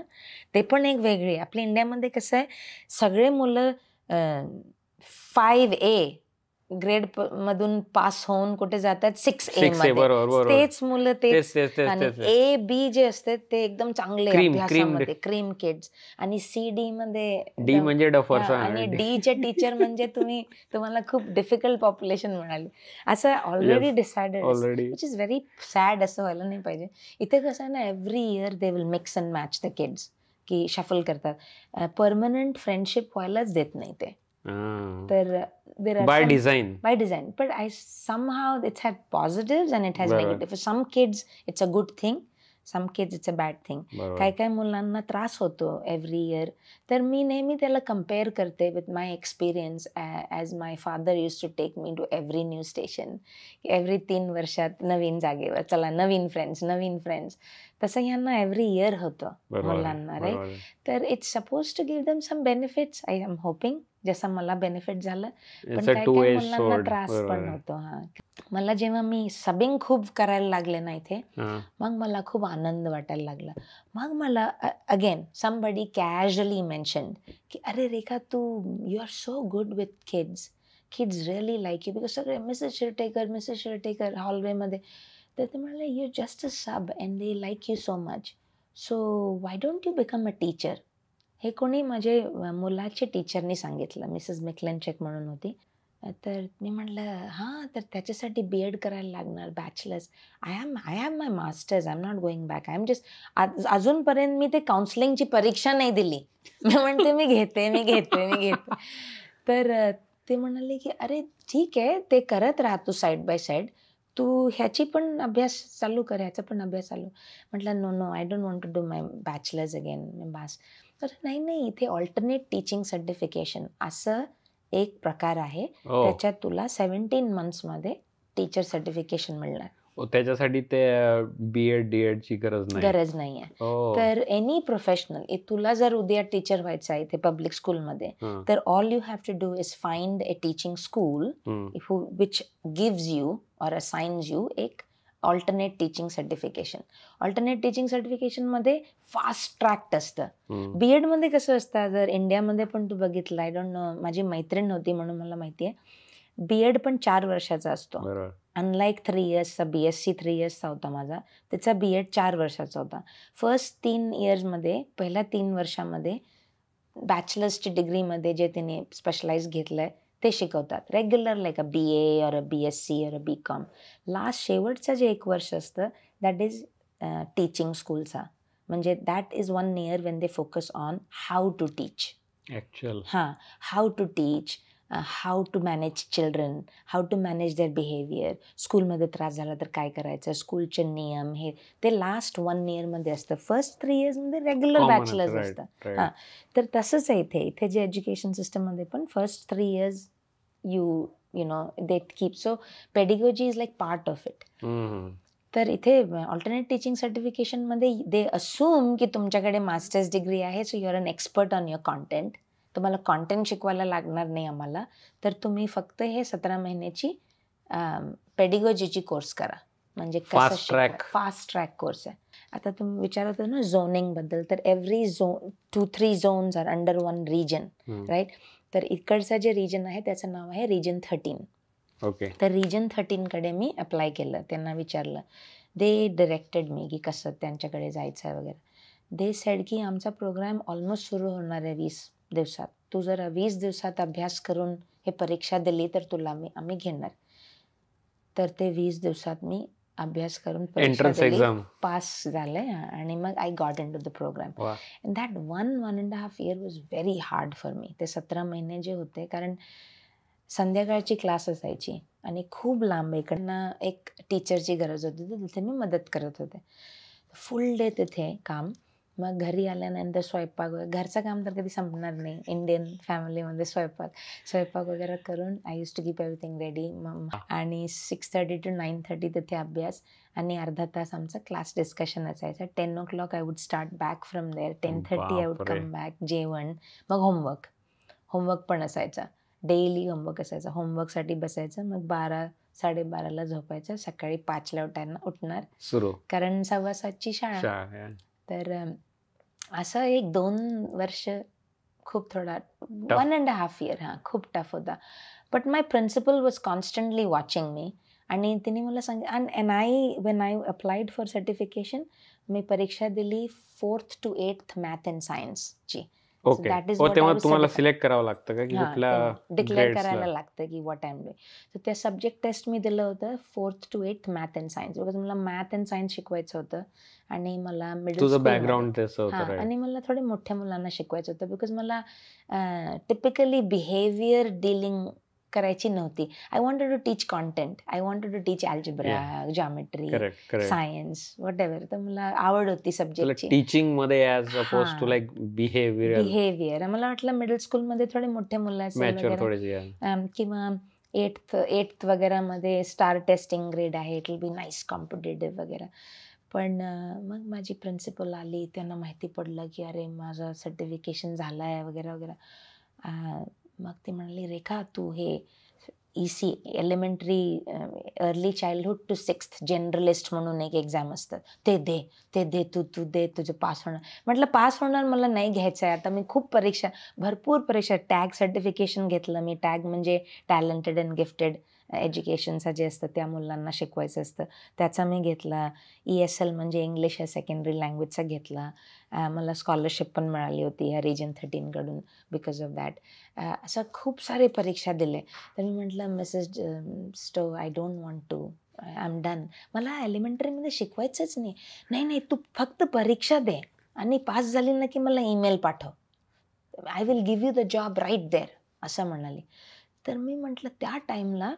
ते पण एक वेगळी. आपल्या इंडियामध्ये कसं आहे, सगळे मुलं 5A ग्रेड मधून पास होऊन कुठे जातात 6A मध्ये. तेच मुलं तेच. आणि A-B जे असतात ते एकदम चांगले अभ्यासामध्ये, क्रीम किड्स. आणि C-D मध्ये डी म्हणजे डफर्स. आणि Dचे टीचर म्हणजे तुम्हाला खूप डिफिकल्ट पॉप्युलेशन मिळाली, असं already decided, which is very sad. असं व्हायला नाही पाहिजे. इथे कसं आहे ना, every year they will mix and match the kids, की शफल करतात. परमनंट फ्रेंडशिप व्हायलाच देत नाही ते. तर by design. But I somehow it's had positives and it has negative. For some kids it's a good thing, some kids it's a bad thing. काही मुलांना त्रास होतो एव्हरी इयर. तर मी नेहमी त्याला कम्पेअर करते with my experience, as my father use to take me to every new station. Every 3 वर्षात नवीन जागेवर चला, नवीन फ्रेंड्स. तसं ह्यांना एव्हरी इयर होतं मुलांना, राईट. तर it's suppose to give them some benefits. I am hoping जसं मला बेनिफिट झालं. पण काही मुलांना त्रास पण होतो. मला जेव्हा मी सबिंग खूप करायला लागले ना इथे, मग मला खूप आनंद वाटायला लागला. मग मला अगेन समबडी कॅज्युअली मेन्शन की अरे Rekha, you are so good with kids really like you. Because सगळे मिसेस शिरटेकर हॉलवेमध्ये. तर ते म्हणाले, you just a sub and they like you so much, so why don't you become a teacher. हे कोणी माझे मुलाचे टीचरनी सांगितलं, मिसेस मिक्लेनचेक म्हणून होती. तर मी म्हटलं हां, तर त्याच्यासाठी B.Ed करायला लागणार, bachelors. I have my masters, I am not going back. I am just, अजूनपर्यंत मी ते काउन्सिलिंगची परीक्षा नाही दिली. मी म्हणते मी घेते. तर ते म्हणाले की अरे ठीक आहे, ते करत राहा तू साईड बाय साईड, तू ह्याची पण अभ्यास चालू कर, ह्याचा पण अभ्यास चालू. म्हटलं no, I don't want to do my bachelor's again, बास. तर नाही, इथे ऑल्टरनेट टीचिंग सर्टिफिकेशन असं एक प्रकार आहे. त्याच्यात तुला 17 मंथ्समध्ये टीचर सर्टिफिकेशन मिळणार. त्याच्यासाठी ते B.Ed D.Ed ची गरज नाही आहे. तर एनी प्रोफेशनल, तुला जर उद्या टीचर व्हायचं आहे इथे पब्लिक स्कूलमध्ये, तर all you have to do is find a teaching school which gives you or assigns you एक alternate teaching certification. Alternate teaching सर्टिफिकेशनमध्ये फास्ट ट्रॅक्ट असतं. B.Ed मध्ये कसं असतं, जर इंडियामध्ये पण तू बघितलं, आय डोंट नो, माझी मैत्रीण होती म्हणून मला माहिती आहे, B.Ed पण 4 वर्षाचा असतो. अनलाईक 3 इयर्सचा BSc 3 इयर्सचा होता माझा, त्याचा B.Ed 4 वर्षाचा होता. फर्स्ट 3 इयर्समध्ये, पहिल्या 3 वर्षामध्ये बॅचलर्सची डिग्रीमध्ये जे तिने स्पेशलाइज घेतलं आहे ते शिकवतात रेग्युलर, लाईक अ BA और अ BSc और अ BCom. शेवटचं जे 1 वर्ष असतं दॅट इज टीचिंग स्कूलचा. म्हणजे that is 1 year when they focus on how to teach. Actual how to teach, how to manage children, how to manage their behavior. स्कूलमध्ये त्रास झाला तर काय करायचं, स्कूलचे नियम, हे ते लास्ट 1 year मध्ये असतं. फर्स्ट 3 years मध्ये रेग्युलर बॅचलर्स असतं. हां, तर तसंच आहे इथे जे एज्युकेशन सिस्टममध्ये पण first 3 years you know they keep, so pedagogy is like part of it. तर इथे ऑल्टरनेट टीचिंग सर्टिफिकेशनमध्ये दे असूम की तुमच्याकडे मास्टर्स डिग्री आहे, so you are an expert on your content. तुम्हाला कॉन्टेंट शिकवायला लागणार नाही आम्हाला, तर तुम्ही फक्त हे 17 महिन्याची पेडिगॉजीची कोर्स करा, म्हणजे Fast track. Fast track course आहे. आता तुम्ही विचारत होता ना झोनिंगबद्दल, तर every zone 2-3 zones are under 1 region, right. तर इकडचं जे रिजन आहे त्याचं नाव आहे रिजन 13. ओके. तर रिजन 13 कडे मी अप्लाय केलं, त्यांना विचारलं, दे डिरेक्टेड मी की कसं त्यांच्याकडे जायचं आहे वगैरे. दे सेड की आमचा प्रोग्राम ऑलमोस्ट सुरू होणार आहे 20 दिवसात, तू जर 20 दिवसात अभ्यास करून हे परीक्षा दिली तर तुला आम्ही घेणार. तर ते 20 दिवसात मी अभ्यास करून परीक्षा Entrance दिली, exam. पास झाले आणि मग I got in to the programme. वा. And that 1.5 year was very hard for me. ते 17 महिने जे होते, कारण संध्याकाळची क्लास असायची आणि खूप लांब इकडनं एक टीचरची गरज होती, तर तिथे मी मदत करत होते. फुल डे तिथे काम, मग घरी आल्यानंतर स्वयंपाक वगैरे, घरचं काम तर कधी संपणार नाही इंडियन फॅमिलीमध्ये. स्वयंपाक वगैरे करून I use to keep everything ready. आणि 6:30 to 9:30 तिथे अभ्यास आणि अर्धा तास आमचा क्लास डिस्कशन असायचा. 10 o'clock I would start back from there. 10:30 I would बापरे. कम बॅक, जेवण, मग होमवर्क पण असायचा. डेली होमवर्क असायचा. होमवर्कसाठी बसायचं, मग 12-12:30ला झोपायचं, सकाळी 5ला उठणार सुरू, कारण 6:15ची शाळा. तर असं 1-2 वर्ष खूप थोडा 1.5 year खूप टफ होता. But my principal was constantly watching me, आणि तिने मला सांगितलं. And when I applied for certification, मी परीक्षा दिली 4th to 8th math and सायन्सची. ओके. तेव्हा तुम्हाला सिलेक्ट करावं लागतं का की कुठल्या डिक्लेअर grades ला? करायला लागतं की व्हॉट आय एम डुईंग. तर त्या सब्जेक्ट टेस्ट मी दिलं होतं 4th to 8th math and science, because मला मॅथ अँड सायन्स शिकवायचं होतं आणि मला मिडल तुझं स्कूल बॅकग्राऊंड त्याचं होतं, right? आणि मला थोडे मोठ्या मुलांना शिकवायचं होतं, बिकॉज मला टिपिकली बिहेवियर डीलिंग करायची नव्हती. I wanted to teach content, I wanted to teach algebra, geometry, correct. Science, whatever. तर मला आवड होती सब्जेक्टची, टीचिंग मध्ये as opposed to like behaviour. मला वाटलं मिडल स्कूलमध्ये थोडे मोठे मुलं असेल मॅच्युअर वगैरे, थोडेसे. किंवा 8th वगैरे मध्ये स्टार टेस्टिंग ग्रेड आहे, it will be nice competitive वगैरे. पण मग माझी प्रिन्सिपल आली, त्यांना माहिती पडलं की अरे माझं सर्टिफिकेशन झालं आहे वगैरे वगैरे. मग ती म्हणाली, रेखा तू हे EC elementary early childhood to 6th generalist म्हणून एक एक्झाम असतं, ते दे तू दे, तुझं पास होणार. म्हटलं पास होणार मला नाही घ्यायचं आहे. आता मी खूप भरपूर परीक्षा, टॅग सर्टिफिकेशन घेतलं मी. टॅग म्हणजे टॅलेंटेड अँड गिफ्टेड एज्युकेशनचं जे असतं त्या मुलांना शिकवायचं असतं, त्याचा मी घेतला. ESL म्हणजे इंग्लिश या सेकंडरी लँग्वेजचा घेतला. मला स्कॉलरशिप पण मिळाली होती ह्या रिजन 13 कडून बिकॉज ऑफ दॅट. असं खूप सारे परीक्षा दिले. तर मी म्हटलं, Mrs Stowe, I don't want to, I am done. मला एलिमेंटरीमध्ये शिकवायचंच नाही. नाही तू फक्त परीक्षा दे आणि पास झाली ना की मला ईमेल पाठव, I will give you the job right there, असं म्हणाली. तर मी म्हटलं त्या टाईमला,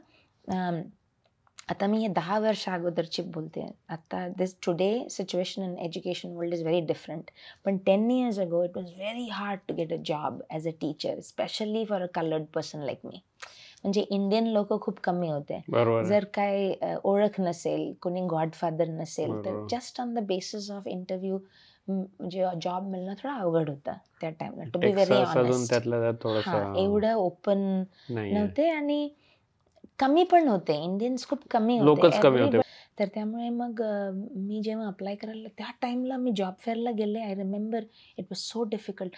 आता मी हे 10 वर्ष अगोदरची बोलते. आता today situation in education world is very different. पण 10 years ago it was very hard to get a job as a teacher, specially for a coloured person like me. म्हणजे इंडियन लोक खूप कमी होते. जर काय ओळख नसेल, कोणी गॉडफादर नसेल, तर just on the basis of interview म्हणजे जॉब मिळणं थोडं अवघड होतं त्या टाइमला, टू बी व्हेरी ऑनेस्ट. एवढं ओपन नव्हते आणि कमी पण होते, इंडियन्स खूप कमी होते. तर त्यामुळे मग मी जेव्हा अप्लाय करायला त्या टाईमला मी जॉब फेअरला गेले. I remember it was so difficult.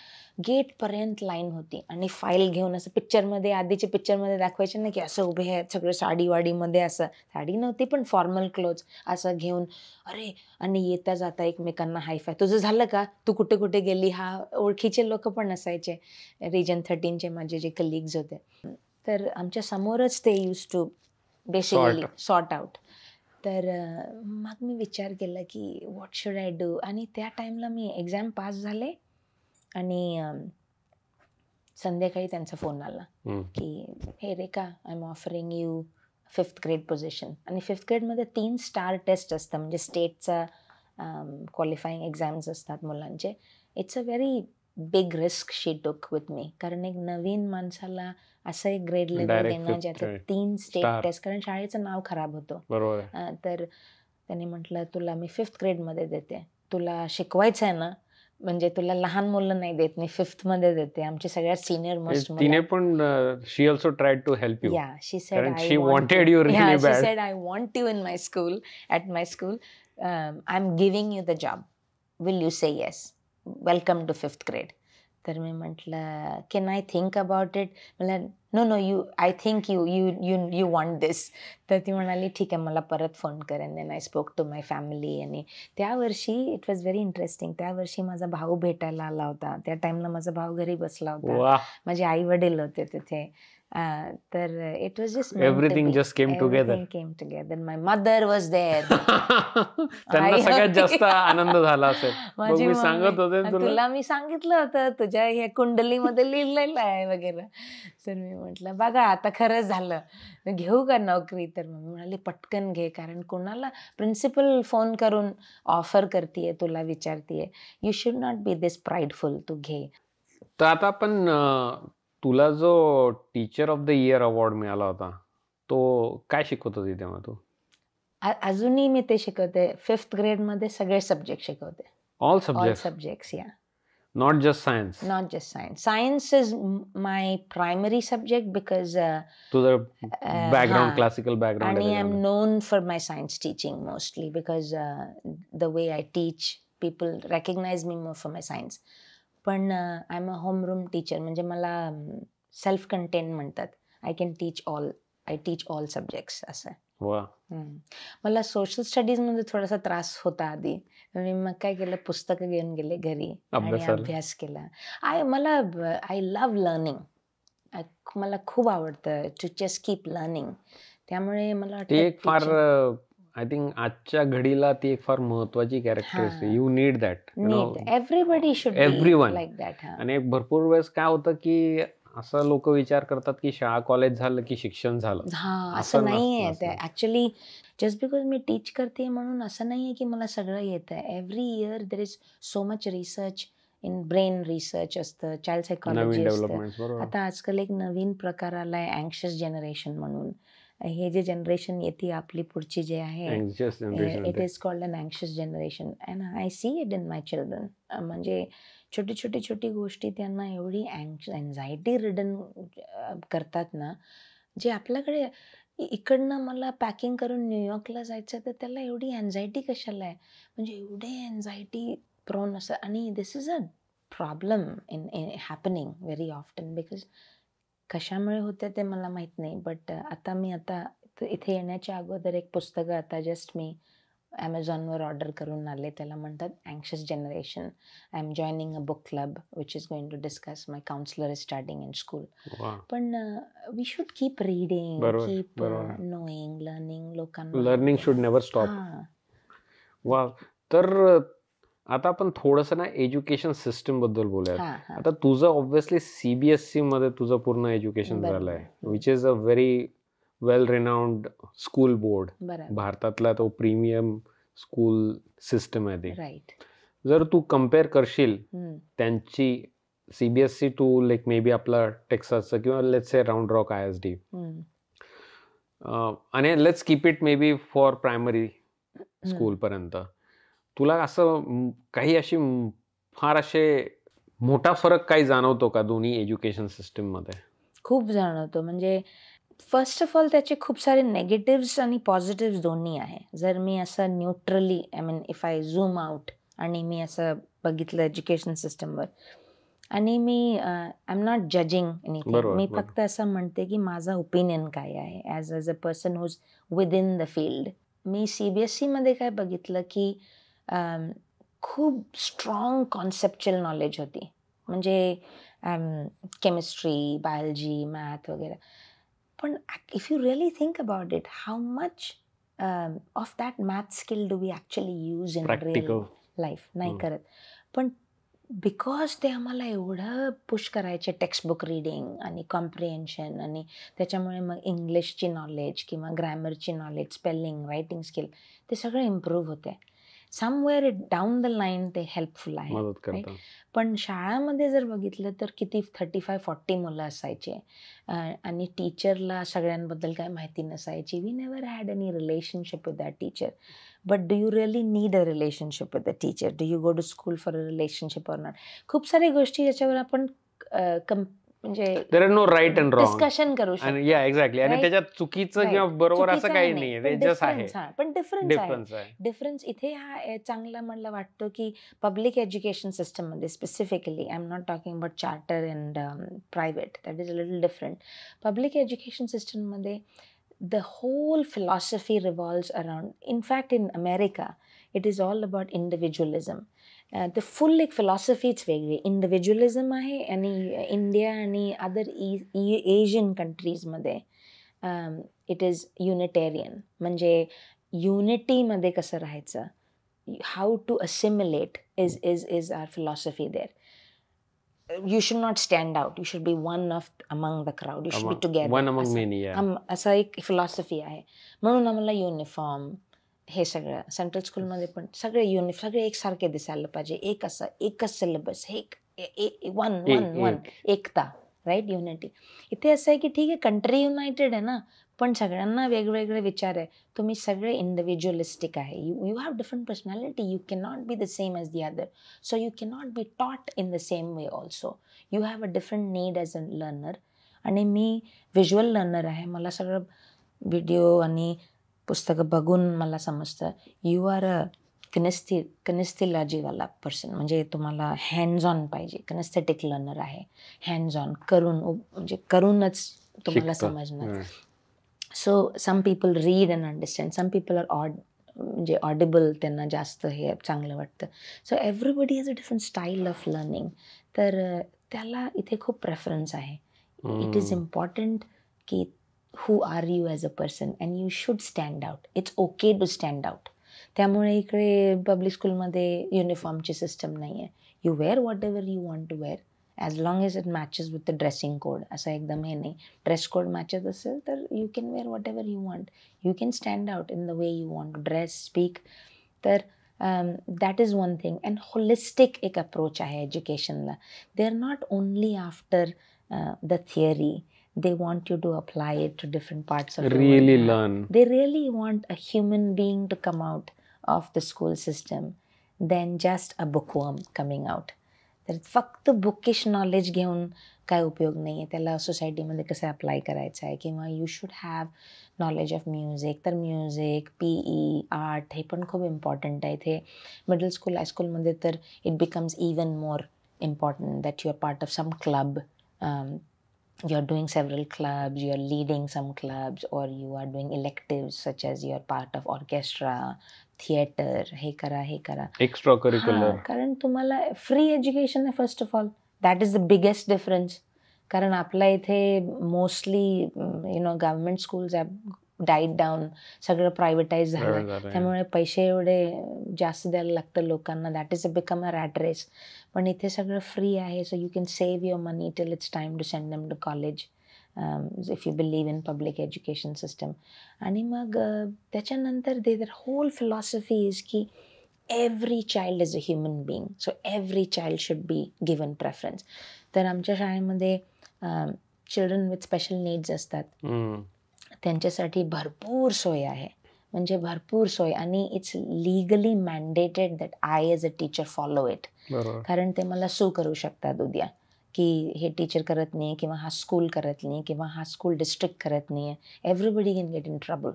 गेटपर्यंत लाईन होती आणि फाईल घेऊन, असं पिक्चरमध्ये, आधीच्या पिक्चरमध्ये दाखवायचे ना की असं उभे आहेत सगळे साडीवाडीमध्ये, असं साडी नव्हती पण फॉर्मल क्लोथ्स असं घेऊन, अरे, आणि येता जाता एकमेकांना हायफाय, तुझं झालं का, तू कुठे कुठे गेली. ओळखीचे लोक पण असायचे रिजन 13चे माझे जे कलिग्स होते. तर आमच्या समोरच ते use to basically sort out. तर मग मी विचार केला की व्हॉट शुड आय डू. आणि त्या टाईमला मी एक्झाम पास झाले आणि संध्याकाळी त्यांचा फोन आला की hey Rekha, I am offering you 5th grade position. आणि 5th ग्रेडमध्ये 3 स्टार टेस्ट असतं, म्हणजे स्टेटचा क्वालिफाईंग एक्झाम्स असतात मुलांचे. It's a very big risk she took with me, कारण एक नवीन माणसाला असं एक ग्रेड लेवल देणं ज्याच्यात 3 स्टेट टेस्ट, कारण शाळेचं नाव खराब होतं. बरोबर. तर त्यांनी म्हटलं तुला मी 5th ग्रेडमध्ये देते, तुला शिकवायचं आहे ना, म्हणजे तुला लहान मुलं नाही देत, मी 5th मध्ये देते, आमची सगळ्यात सिनियर मोस्ट मुलं. तिने पण she also tried to help you. Yeah, she said कारण I she want wanted you. you really Yeah, she bad. said I want you in my school, at my school. I'm giving you the job. Will you say yes? Welcome to 5th grade. तर मी म्हटलं can I think about it? मला no, you, I think you want this. तर ती म्हणाली ठीक आहे, मला परत फोन कर. and then I spoke to my family. आणि त्या वर्षी इट वॉज व्हेरी इंटरेस्टिंग. त्या वर्षी माझा भाऊ भेटायला आला होता. त्या टाइमला माझा भाऊ घरी बसला होता, वाह. माझे आई वडील होते तिथे. तर it was just Everything just came together. Came together. My mother was there. त्यांना आई सगळ्यात होती. जास्त आनंद झाला असेल. मग माझी मी मम्मी, सांगत होते ना तुला. तुला मी सांगितलं होतं तुझ्या ह्या कुंडलीमध्ये लिहिलेलं आहे वगैरे. तर मी म्हटलं बघा आता खरंच झालं, घेऊ का नोकरी? तर मम्मी म्हणाली पटकन घे, कारण कोणाला प्रिन्सिपल फोन करून ऑफर करतीये, तुला विचारतीये, यू शुड नॉट बी दिस प्राईडफुल, तू घे. तर आता आपण तुला जो teacher of the year award मिळाला होता, तो काय शिकवत होती तेव्हा तू? अजूनही मी ते शिकवते. 5th ग्रेडमध्ये सगळे सब्जेक्ट शिकवते. All all subject, subjects. Yeah, not just science. not just science. Science is my primary subject because तुझं बॅकग्राऊंड, हा. Classical background. and I'm known for my science teaching mostly because the way I teach, people recognize me more for my science. पण I'm a homeroom teacher, म्हणजे मला self content म्हणतात. I teach all subjects असं. वा. मला social स्टडीजमध्ये थोडासा त्रास होता आधी. मी मग काय केलं, पुस्तकं घेऊन गेले घरी आणि अभ्यासाला. अभ्यास केला. I love learning. मला खूप आवडतं टू जस्ट कीप लर्निंग. त्यामुळे मला ती एक फार वाटतं आय थिंक आजच्या घडीला ती एक फार महत्वाची characteristic. You need that. Everybody should Everyone. Like that. आणि भरपूर वेळेस काय होतं की असं लोक विचार करतात की शाळा कॉलेज झालं की शिक्षण झालं. असं असं नाहीये. नसतं. ऍक्च्युली जस्ट बिकॉज मी टीच करते म्हणून असं नाहीये की मला सगळं येतं. Every year there is so much research in brain research असतं, चाइल्ड नवीन सायकॉलॉजी असतं. डेव्हलपमेंट. बरोबर. आता आजकाल एक नवीन प्रकार आलाय अँक्शियस जनरेशन म्हणून. हे जे जनरेशन येते आपली पुढची जे आहे, Anxious generation इट ते. Is called an anxious generation. And I see it in my children. म्हणजे छोटी गोष्टी त्यांना एवढी एन्झायटी रिडन करतात ना, जे आपल्याकडे इकडनं मला पॅकिंग करून न्यूयॉर्कला जायचं, तर त्याला एवढी एन्झायटी कशाला आहे? म्हणजे एवढे एन्झायटी प्रोन असं. आणि this is a problem in happening very often. Because कशामुळे होते ते मला माहीत नाही. बट आता इथे येण्याच्या अगोदर एक पुस्तकं आता जस्ट मी ॲमेझॉनवर ऑर्डर करून आले. त्याला म्हणतात anxious generation. I am joining a book club which is going to discuss. My counsellor is starting in school. वा. पण वी शुड कीप रीडिंग, बरोबर, कीप बरोबर. Knowing, learning. लोकांना लर्निंग शुड नेव्हर स्टॉप. वा. तर आता आपण थोडंसं ना एज्युकेशन सिस्टम बद्दल बोलूया. आता तुझं ऑब्व्हियसली सीबीएसई मध्ये तुझं पूर्ण एज्युकेशन बरोबर. झालंय, which is a very well renowned school board. बरोबर. भारतातला तो प्रीमियम स्कूल सिस्टम आहे ती. राईट. जर तू कम्पेअर करशील त्यांची CBSE to like maybe आपला टेक्सासचं किंवा let's say Round Rock ISD, आणि let's keep it maybe for primary स्कूलपर्यंत, तुला असं काही अशी फार असे मोठा फरक काही जाणवतो का दोन्ही एज्युकेशन सिस्टीममध्ये? खूप जाणवतो. म्हणजे फर्स्ट ऑफ ऑल त्याचे खूप सारे नेगेटिव्स आणि पॉझिटिव्स दोन्ही आहे. जर मी असं neutrally, I mean if I zoom out आणि मी असं बघितलं एज्युकेशन सिस्टमवर, आणि मी I am not judging anything. मी फक्त असं म्हणते की माझा ओपिनियन काय आहे as a person who's within the field. मी CBSE काय बघितलं की खूप स्ट्रॉंग कॉन्सेप्च्युअल नॉलेज होती. म्हणजे केमिस्ट्री, बायोलॉजी, मॅथ वगैरे. पण if you really think about it, how much of that math skill do we actually use in real Practical. Life नाही करत. पण बिकॉज ते आम्हाला एवढं पुश करायचे टेक्स्टबुक रिडिंग आणि कॉम्प्रिहेन्शन, आणि त्याच्यामुळे मग इंग्लिशची नॉलेज किंवा ग्रॅमरची नॉलेज, स्पेलिंग, रायटिंग स्किल, ते सगळं इम्प्रूव्ह होते. समवेअर डाऊन द लाईन ते हेल्पफुल आहे. मदत right? करतं. पण शाळामध्ये जर बघितलं तर किती 35-40 मुलं असायचे, आणि टीचरला सगळ्यांबद्दल काय माहिती नसायची. We never had any relationship with that teacher. But do you really need a relationship with the teacher? Do you go to school for a relationship or not? खूप साऱ्या गोष्टी ज्याच्यावर आपण म्हणजे there are no right and wrong. Discussion करू शकतो. आणि या एक्झॅक्टली. आणि Right? त्याच्यात चुकीचं Right. किंवा बरोबर असं चुकीचं काही नाही, नाहीये. पण ते जस्ट आहे. difference, पण डिफरन्स आहे. डिफरन्स आहे. डिफरन्स इथे हा चांगला मला वाटतो की पब्लिक एज्युकेशन सिस्टममध्ये specifically, I am not talking about charter and private, that is a little different. Public education सिस्टममध्ये the whole philosophy revolves around, in fact in America it is all about individualism. ते full एक फिलॉसॉफीच वेगळी individualism आहे. आणि India आणि other Asian कंट्रीजमध्ये it is unitarian, म्हणजे युनिटीमध्ये कसं राहायचं, how to assimilate is our philosophy there. You should not stand out. You should be one of among the crowd. You should be together. One among many. असा एक philosophy आहे. म्हणून आम्हाला uniform हे सगळं सेंट्रल स्कूलमध्ये पण सगळे सगळे एकसारखे दिसायला पाहिजे. एक असं एकच सिलेबस, हे वन एकता, राईट, युनिटी. इथे असं आहे की ठीक आहे, कंट्री युनायटेड आहे ना, पण सगळ्यांना वेगवेगळे विचार आहे. तुम्ही सगळे इंडिव्हिज्युअलिस्टिक आहे. You have different personality. You can not be the same as the other. So you can not be taught in the same way also. You have a different need as a learner. आणि मी visual learner आहे. मला सगळं video आणि पुस्तकं बघून मला समजतं. You are a कनेस्थेलॉजीवाला पर्सन, म्हणजे तुम्हाला हँड्स ऑन पाहिजे. कनेस्थेटिक लर्नर आहे. हँड्स ऑन करून, म्हणजे करूनच तुम्हाला समजणार. So some people read and understand, some people are म्हणजे ऑडिबल, त्यांना जास्त हे चांगलं वाटतं. So everybody has a different style of learning. तर त्याला इथे खूप प्रेफरन्स आहे. इट इज इम्पॉर्टंट की who are you as a person, and you should stand out. It's okay to stand out. त्यामुळे इकडे पब्लिक स्कूलमध्ये युनिफॉर्मची सिस्टम नाही आहे. You wear whatever you want to wear as long as it matches with the dressing code. असं एकदम हे नाही. Dress code matches असेल तर you can wear whatever you want. You can stand out in the way you want to dress, speak. तर that is one thing. And holistic एक approach आहे एज्युकेशनला. They are not only after the theory. They want you to apply it to different parts of the Really world. learn. They really want a human being to come out of the school system than just a bookworm coming out. तर फक्त bookish knowledge घेऊन काय उपयोग नाही आहे. त्याला सोसायटीमध्ये कसं अप्लाय करायचं आहे, किंवा you should have knowledge of music. तर म्युझिक, PE, आर्ट हे पण खूप इम्पॉर्टंट आहे. इथे मिडल स्कूल, हायस्कूलमध्ये तर it becomes even more important that you are part of some club. You're doing several clubs, you're leading some clubs, or you are doing electives such as you're part of orchestra, theater, हे करा. Extra curricular. कारण तुम्हाला free education आहे first of all. That is the biggest difference. कारण आपल्या इथे mostly government schools have died down. सगळं privatise झालं. त्यामुळे पैसे एवढे जास्त द्यायला लागतं लोकांना. That is a become a rat race. पण इथे सगळं फ्री आहे. So you can save your money till it's time to send them to college, if you believe in public education system. आणि मग त्याच्यानंतर देअर होल फिलॉसॉफी इज की every child is a human being. So every child should be given preference. तर आमच्या शाळेमध्ये children with special needs असतात. त्यांच्यासाठी भरपूर सोय आहे, म्हणजे भरपूर सोय. आणि it's legally mandated that I as a teacher follow it. कारण ते मला सू करू शकतात उद्या की हे टीचर करत नाही, किंवा हा स्कूल करत नाही, किंवा हा स्कूल डिस्ट्रिक्ट करत नाही आहे. Everybody can get in trouble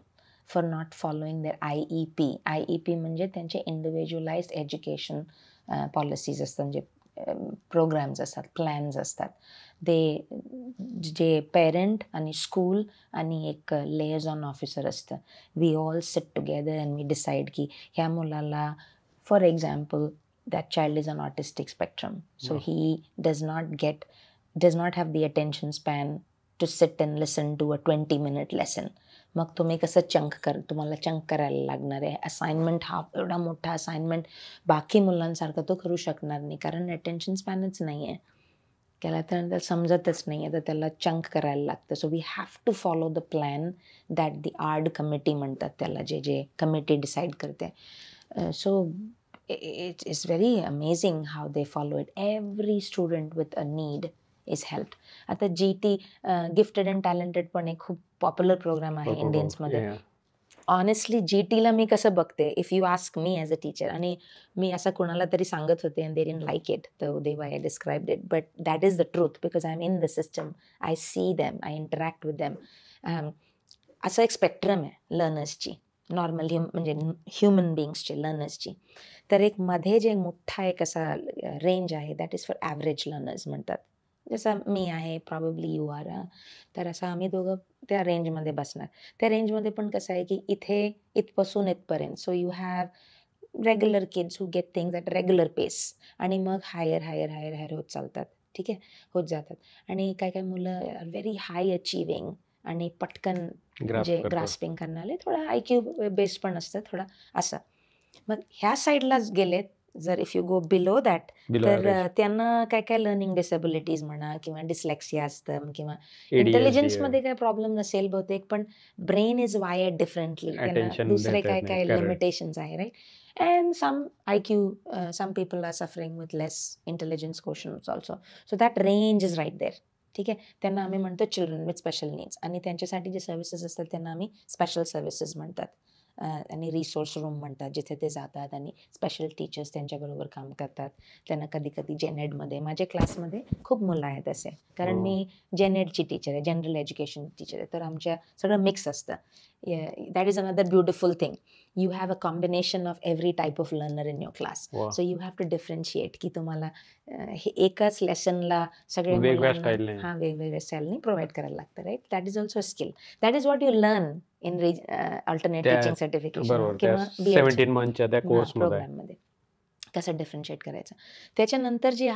for not following their IEP. IEP म्हणजे त्यांचे इंडिव्हिज्युअलाइज्ड एज्युकेशन पॉलिसीज असतात, म्हणजे प्रोग्राम्स असतात, प्लॅन्स असतात. जे पेरेंट आणि स्कूल आणि एक लेझॉन ऑफिसर असतं, we all sit together and we decide की ह्या मुलाला, for example, that child is on autistic spectrum, so he does not have the attention span to sit and listen to a 20-minute lesson. मग तुम्ही कसं तुम्हाला chunk करायला लागणार आहे. असाइनमेंट हा एवढा मोठा असाइनमेंट बाकी मुलांसारखा तो करू शकणार नाही, कारण अटेन्शन स्पॅनच नाही आहे त्याला, तर समजतच नाही आहे, तर त्याला चंक करायला लागतं. So we have to follow the plan that the ARD committee म्हणतात त्याला, जे कमिटी डिसाईड करते. सो it is very amazing how they follow it. Every student with a need is helped. आता GT गिफ्टेड अँड टॅलेंटेड पण एक खूप popular programme आहे इंडियन्समध्ये. ऑनेस्टली GTला मी कसं बघते, if you ask me as a teacher, आणि मी असं कोणाला तरी सांगत होते and they didn't like it, तर they why I described it, but that is the truth, because I am in the system, I see them, I interact with them. असं एक स्पेक्ट्रम आहे लर्नर्सची, नॉर्मल म्हणजे ह्युमन बिंग्सची, लर्नर्सची. तर एक मध्ये जे मोठा एक असा रेंज आहे, that is for average learners म्हणतात. जसं मी आहे, प्रॉबेबली यू आर, तर असं आम्ही दोघं त्या रेंजमध्ये बसणार. त्या रेंजमध्ये पण कसं आहे की इथपासून इथपर्यंत. So you have regular kids who get things at regular pace, आणि मग हायर होत चालतात, ठीक आहे, होत जातात. आणि काय काय मुलं आर व्हेरी हाय अचिव्हिंग आणि पटकन म्हणजे ग्रास्पिंग करणारे, थोडा IQ बेस्ड पण असतं थोडा असं. मग ह्या साईडलाच गेलेत जर, if you go below that, तर त्यांना काय काय लर्निंग डिसेबिलिटीज म्हणा, किंवा डिस्लेक्सिया असतं, किंवा इंटेलिजन्समध्ये काय प्रॉब्लेम नसेल बहुतेक, पण ब्रेन इज वायर्ड डिफरंटली, त्यांना दुसरे काय काय लिमिटेशन्स आहे, right. And some IQ, some people are suffering with less intelligence quotients also. So that range is right there. ठीक आहे, त्यांना आम्ही म्हणतो चिल्ड्रन विथ स्पेशल नीड्स, आणि त्यांच्यासाठी जे सर्व्हिसेस असतात त्यांना आम्ही स्पेशल सर्व्हिसेस म्हणतात, आणि रिसोर्स रूम म्हणतात, जिथे ते जातात आणि स्पेशल टीचर्स त्यांच्याबरोबर काम करतात. त्यांना कधी कधी जेनेडमध्ये, माझ्या क्लासमध्ये खूप मुलं आहेत असे, कारण मी जेनेडची टीचर आहे, जनरल एज्युकेशन टीचर आहे, तर आमच्या सगळं मिक्स असतं. That is another beautiful thing. You have a combination of every type of learner in your class. Wow. So you have to differentiate की तुम्हाला हे एकाच लेसनला सगळे मुलांना वेगवेगळ्या स्टाईलनी प्रोव्हाइड करायला लागतं, right. That is also skill. That is what you learn in alternate teaching certification किंवा 17 मंथच्या त्या प्रोग्राममध्ये कसं डिफरन्शिएट करायचं. त्याच्यानंतर जे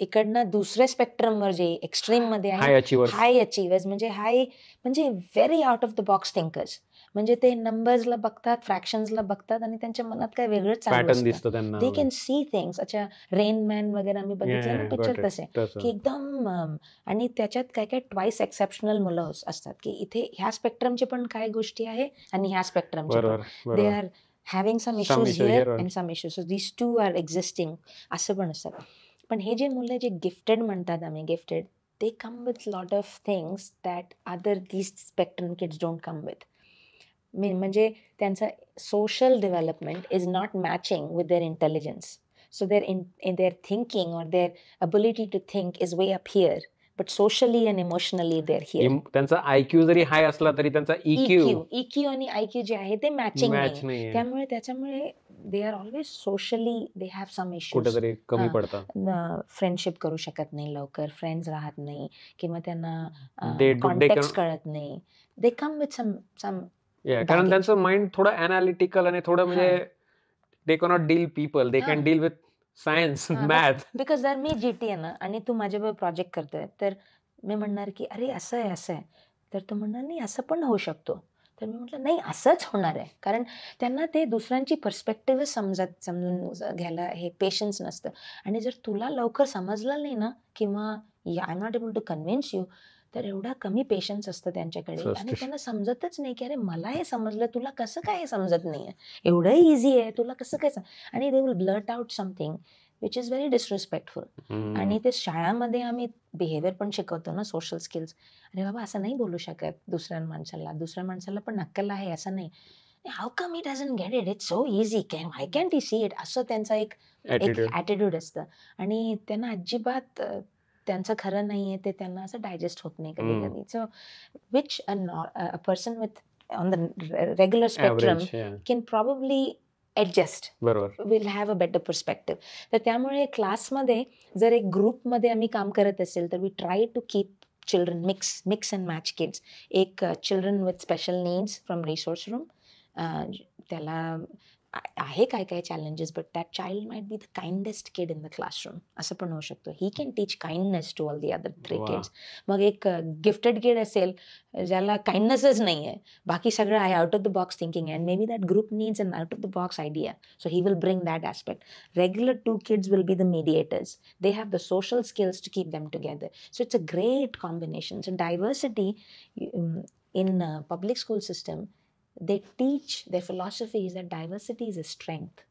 इकडनं दुसऱ्या स्पेक्ट्रमवर जे एक्स्ट्रीममध्ये आहे, हाय अचिव्हर्स, म्हणजे very out of the box thinkers, म्हणजे ते नंबर्सला बघतात, फ्रॅक्शन्सला बघतात, आणि त्यांच्या मनात काय वेगळंच चालू असतं. They can see things. अच्छा, रेन मॅन वगैरे आम्ही बघितलं ना पिक्चर, तसे की एकदम, आणि त्याच्यात काय काय ट्वाईस एक्सेप्शनल मुलं असतात, की इथे ह्या स्पेक्ट्रमचे पण काय गोष्टी आहे आणि ह्या स्पेक्ट्रमचे पण, they are having some issues here and some issues, so these two are existing, असं पण असतं. पण हे जे मुलं जे गिफ्टेड म्हणतात आम्ही, gifted, they come with lot of things that other these spectrum kids don't come with. म्हणजे त्यांचं social development is not matching with their intelligence. So their thinking or their ability to think is way up here, but socially and emotionally they're here. त्यांचा IQ जरी हाय असला तरी त्यांचा EQ आणि IQ जे आहे ते मॅचिंग नाही. त्याच्यामुळे they are always socially, they have some issues, कुठेतरी कमी पडतात. फ्रेंडशिप करू शकत नाही लवकर, फ्रेंड्स राहत नाही, किंवा त्यांना कॉन्टेक्स्ट कळत नाही. दे कम विथ सम कारण त्यांचं माइंड थोडं अनालिटिकल आणि थोडं म्हणजे दे cannot deal people, they can deal with science, math. Because जर मी GT आहे ना, आणि तू माझ्याबरोबर प्रोजेक्ट करतोय, तर मी म्हणणार की अरे असं आहे, तर तू म्हणणार नाही असं पण होऊ शकतो, तर मी म्हटलं नाही असंच होणार आहे, कारण त्यांना ते दुसऱ्यांची पर्स्पेक्टिव्ह समजून घ्यायला हे पेशन्स नसतं. आणि जर तुला लवकर समजलं नाही ना, किंवा I am not able to convince you, तर एवढा कमी पेशन्स असतं त्यांच्याकडे, आणि त्यांना समजतच नाही की अरे मला हे समजलं, तुला कसं काय हे समजत नाही आहे, एवढं इझी आहे, तुला कसं काय आणि they will blurt out something which is very disrespectful. आणि ते शाळामध्ये आम्ही बिहेवियर पण शिकवतो ना, सोशल स्किल्स. अरे बाबा असं नाही बोलू शकत दुसऱ्या माणसाला पण अक्कल आहे, असं नाही. How come it doesn't get it, it's so easy, why can't he see it, असं त्यांचा एक ॲटिट्यूड असतं. आणि त्यांना अजिबात त्यांचं खरं नाही आहे ते त्यांना असं डायजेस्ट होत नाही कधी कधी. So which a person with on the regular spectrum can probably adjust, will have a better perspective. तर त्यामुळे क्लासमध्ये जर एक ग्रुपमध्ये आम्ही काम करत असेल, तर we try to keep children mix and match kids. एक children with special needs from resource room, त्याला आहे काय काय challenges, but that child might be the kindest kid in the classroom, असं पण होऊ शकतो. He can teach kindness to all the other 3 वा. किड्स. मग एक गिफ्टेड किड असेल ज्याला काइंडनेसच नाही आहे, बाकी सगळं आहे, out of the box thinking आहे, and maybe that group needs an out of the box idea, so he will bring that aspect. Regular 2 kids will be the mediators. They have the social skills to keep them together. So it's a great combination. So diversity in public school system, they teach, their philosophy is that diversity is a strength,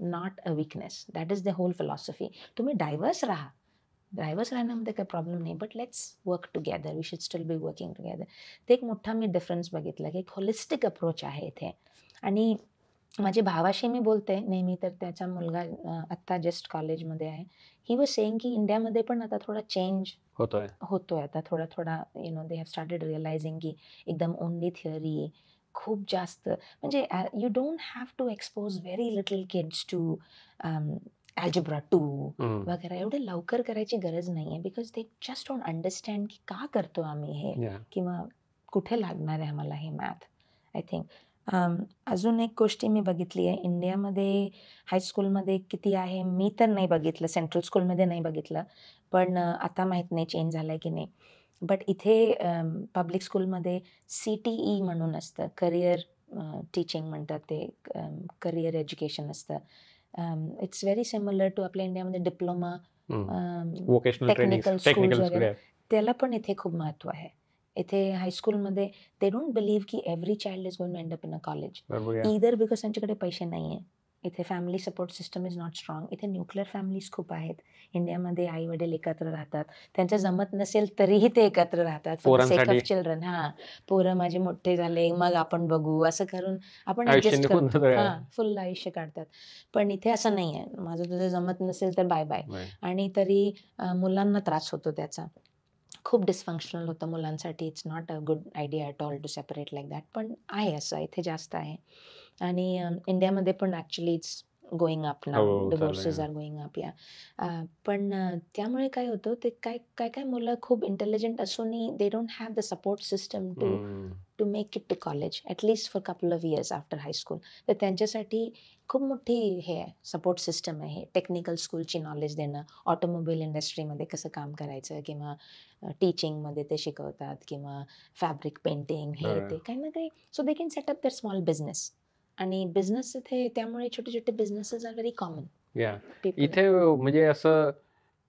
not a weakness. That is the whole philosophy. तुम्ही diverse राहा, diverse राहण्यामध्ये काही problem नाही, but let's work together, we should still be working together. ते एक मोठा मी difference बघितला की एक होलिस्टिक अप्रोच आहे इथे. आणि माझ्या भावाशी मी बोलते नेहमी, तर त्याचा मुलगा आत्ता जस्ट कॉलेजमध्ये आहे. ही वॉज सेइंग की इंडियामध्ये पण आता थोडा चेंज होतोय आता थोडा थोडा. दे हॅव स्टार्टेड रिअलायझिंग की एकदम ओनली थिअरी खूप जास्त, म्हणजे you don't have to expose very little kids to algebra 2 वगैरे, एवढे लवकर करायची गरज नाही आहे, because they just don't understand की का करतो आम्ही हे, किंवा कुठे लागणार आहे आम्हाला हे मॅथ. आय थिंक अजून एक गोष्टी मी बघितली आहे इंडियामध्ये हायस्कूलमध्ये किती आहे मी तर नाही बघितलं, सेंट्रल स्कूलमध्ये नाही बघितलं, पण आता माहीत नाही चेंज झालं आहे की नाही. बट इथे पब्लिक स्कूलमध्ये CTE म्हणून असतं, करिअर टीचिंग म्हणतात, ते करिअर एज्युकेशन असतं. इट्स व्हेरी सिमिलर टू आपल्या इंडियामध्ये डिप्लोमा, टेक्निकल स्कूल्स वगैरे, त्याला पण इथे खूप महत्त्व आहे. इथे हायस्कूलमध्ये दे डोंट बिलीव्ह की every child is going to end up in a college, either because त्यांच्याकडे पैसे नाही आहे. इथे family support system is not strong. इथे न्यूक्लिअर फॅमिलीज खूप आहेत इंडियामध्ये, आई वडील एकत्र राहतात, त्यांचं जमत नसेल तरीही ते एकत्र राहतात for the sake of children. पोरं माझे मोठे झाले मग आपण बघू, असं करून आपण ऍडजस्ट करतो, फुल आयुष्य काढतात. पण इथे असं नाही आहे, माझं तुझं जमत नसेल तर बाय बाय. आणि तरी मुलांना त्रास होतो त्याचा, खूप डिस्फंक्शनल होतं मुलांसाठी. It's not a good idea at all to separate like that, पण आहे असं इथे जास्त आहे. आणि इंडियामध्ये पण actually it's going up now, divorces are going up. पण त्यामुळे काय होतं, ते काय मुलं खूप इंटेलिजंट असूनही they don't have the support system to make it to college, at least for couple of years after high school. तर त्यांच्यासाठी खूप मोठी हे आहे, सपोर्ट सिस्टम आहे. टेक्निकल स्कूलची नॉलेज देणं, ऑटोमोबाईल इंडस्ट्रीमध्ये कसं काम करायचं, किंवा टीचिंगमध्ये ते शिकवतात, किंवा फॅब्रिक पेंटिंग, हे ते काही ना काही. So they can set up their small business. आणि बिझनेस इथे त्यामुळे छोटे छोटे बिझनेसेस आर व्हेरी कॉमन. इथे म्हणजे असं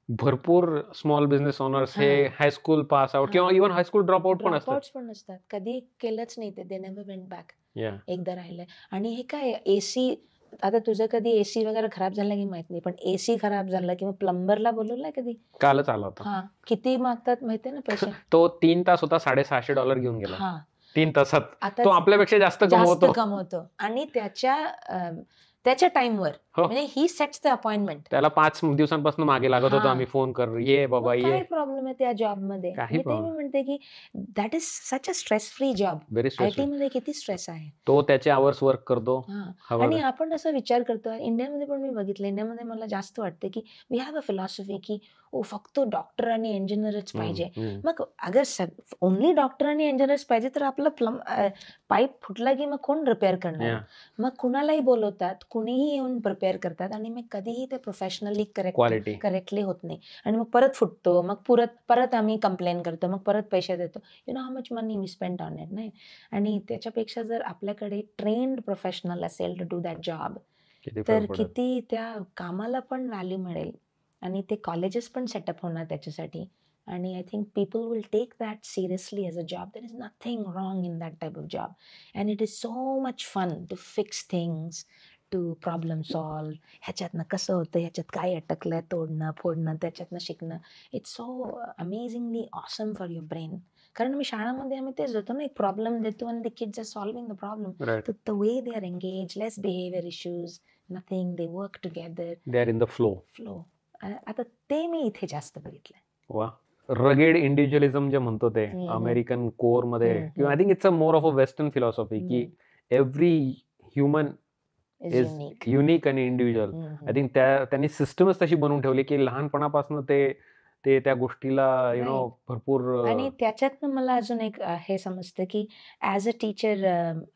भरपूर स्मॉल बिझनेस ओनर्स हे हायस्कूल पास आउट किंवा इव्हन हायस्कूल ड्रॉप आउट पण असतात, कधी केलंच नाही ते, दे नेव्हर वेंट बॅक. एकदा राहिलंय. आणि हे काय एसी, आता तुझं कधी एसी वगैरे खराब झाला की माहित नाही, पण एसी खराब झाला किंवा प्लंबरला बोलवलाय कधी? कालच आला होता. किती मागतात माहितीये ना पैसे? तो 3 तास होता, $650 घेऊन गेला 3 तासात. तो आपल्यापेक्षा जास्त कमवतो आणि त्याच्या टाइमवर, म्हणजे ही सेट्स द अपॉइंटमेंट. त्याला 5 दिवसांपासून मागे लागत होतो आम्ही, फोन कर, ये बाबा ये. काय प्रॉब्लेम आहे त्या जॉबमध्ये? मी म्हणते की that is such a stress free job. IT मध्ये किती स्ट्रेस आहे. तो त्याचे आवर्स वर्क करतो. आणि आपण असा विचार करतो, इंडियामध्ये पण मी बघितलं, इंडियामध्ये मला जास्त वाटते की वी हॅव अ फिलॉसॉफी की फक्त डॉक्टर आणि इंजिनियरच पाहिजे. मग अगर ओनली डॉक्टर आणि इंजिनियर्स पाहिजे तर आपलं पाईप फुटला की मग कोण रिपेअर करणार? मग कुणालाही बोलवतात, कुणीही येऊन रिपेअर करतात, आणि मग कधीही ते प्रोफेशनली करेक्टली होत नाही, आणि मग परत फुटतो, मग परत आम्ही कंप्लेन करतो, मग परत पैसे देतो. You know how much money we spend on it, नाही? आणि त्याच्यापेक्षा जर आपल्याकडे ट्रेन्ड प्रोफेशनल असेल टू डू दॅट जॉब, तर किती त्या कामाला पण व्हॅल्यू मिळेल, आणि ते कॉलेजेस पण सेटअप होणार त्याच्यासाठी. आणि I think people will take that seriously as a job. There is nothing wrong in that type of job, and it is so much fun to fix things, to problem solve. ह्याच्यातनं कसं होतं, ह्याच्यात काय अटकलं, तोडणं फोडणं, त्याच्यातनं शिकणं. It's so amazingly awesome for your brain. कारण मी शाळामध्ये आम्ही तेच होतो ना, एक प्रॉब्लेम देतो आणि the kids are solving the problem. The way they are engage, less behaviour issues, nothing, they work together, they are in the flow. आता ते मी इथे जास्त बघितलंय. वा. रगेड इंडिव्हिज्युअलिझम जे म्हणतो ते अमेरिकन कोर मध्ये, किंवा I think it's a more of a western philosophy की एव्हरी ह्युमन इज युनिक आणि इंडिव्हिज्युअल. आय थिंक त्यांनी सिस्टमच तशी बनवून ठेवली की लहानपणापासून ते ते त्या गोष्टीला Right. भरपूर आणि त्याच्यातनं मला अजून एक हे समजतं की ॲज अ टीचर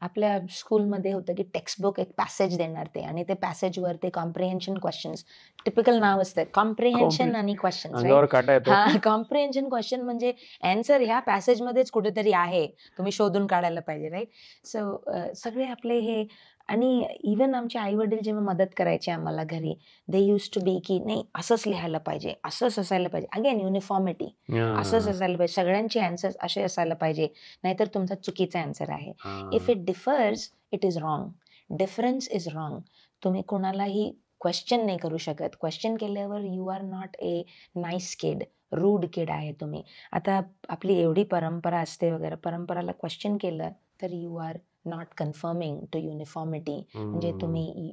आपल्या स्कूलमध्ये होतं की टेक्स्टबुक एक पॅसेज देणार ते आणि ते पॅसेजवर ते कॉम्प्रिहेन्शन क्वेश्चन्स टिपिकल नाव असतं कॉम्प्रिहेन्शन आणि क्वेश्चन्स अंगावर काटा येतो. हा कॉम्प्रिहेन्शन क्वेश्चन म्हणजे अँसर ह्या पॅसेजमध्येच कुठेतरी आहे तुम्ही शोधून काढायला पाहिजे राईट सो सगळे आपले हे आणि इवन आमचे आई वडील जेव्हा मदत करायचे आम्हाला घरी दे यूज टू बी की नाही असंच लिहायला पाहिजे असंच असायला पाहिजे अगेन युनिफॉर्मिटी असंच असायला पाहिजे सगळ्यांचे आन्सर्स असे असायला पाहिजे नाहीतर तुमचा चुकीचा आन्सर आहे if it differs it is wrong difference is wrong तुम्ही कोणालाही क्वेश्चन नाही करू शकत क्वेश्चन केल्यावर you are not a nice kid rude kid आहे तुम्ही आता आपली एवढी परंपरा असते वगैरे परंपराला क्वेश्चन केलं तर you are not conforming to uniformity म्हणजे तुम्ही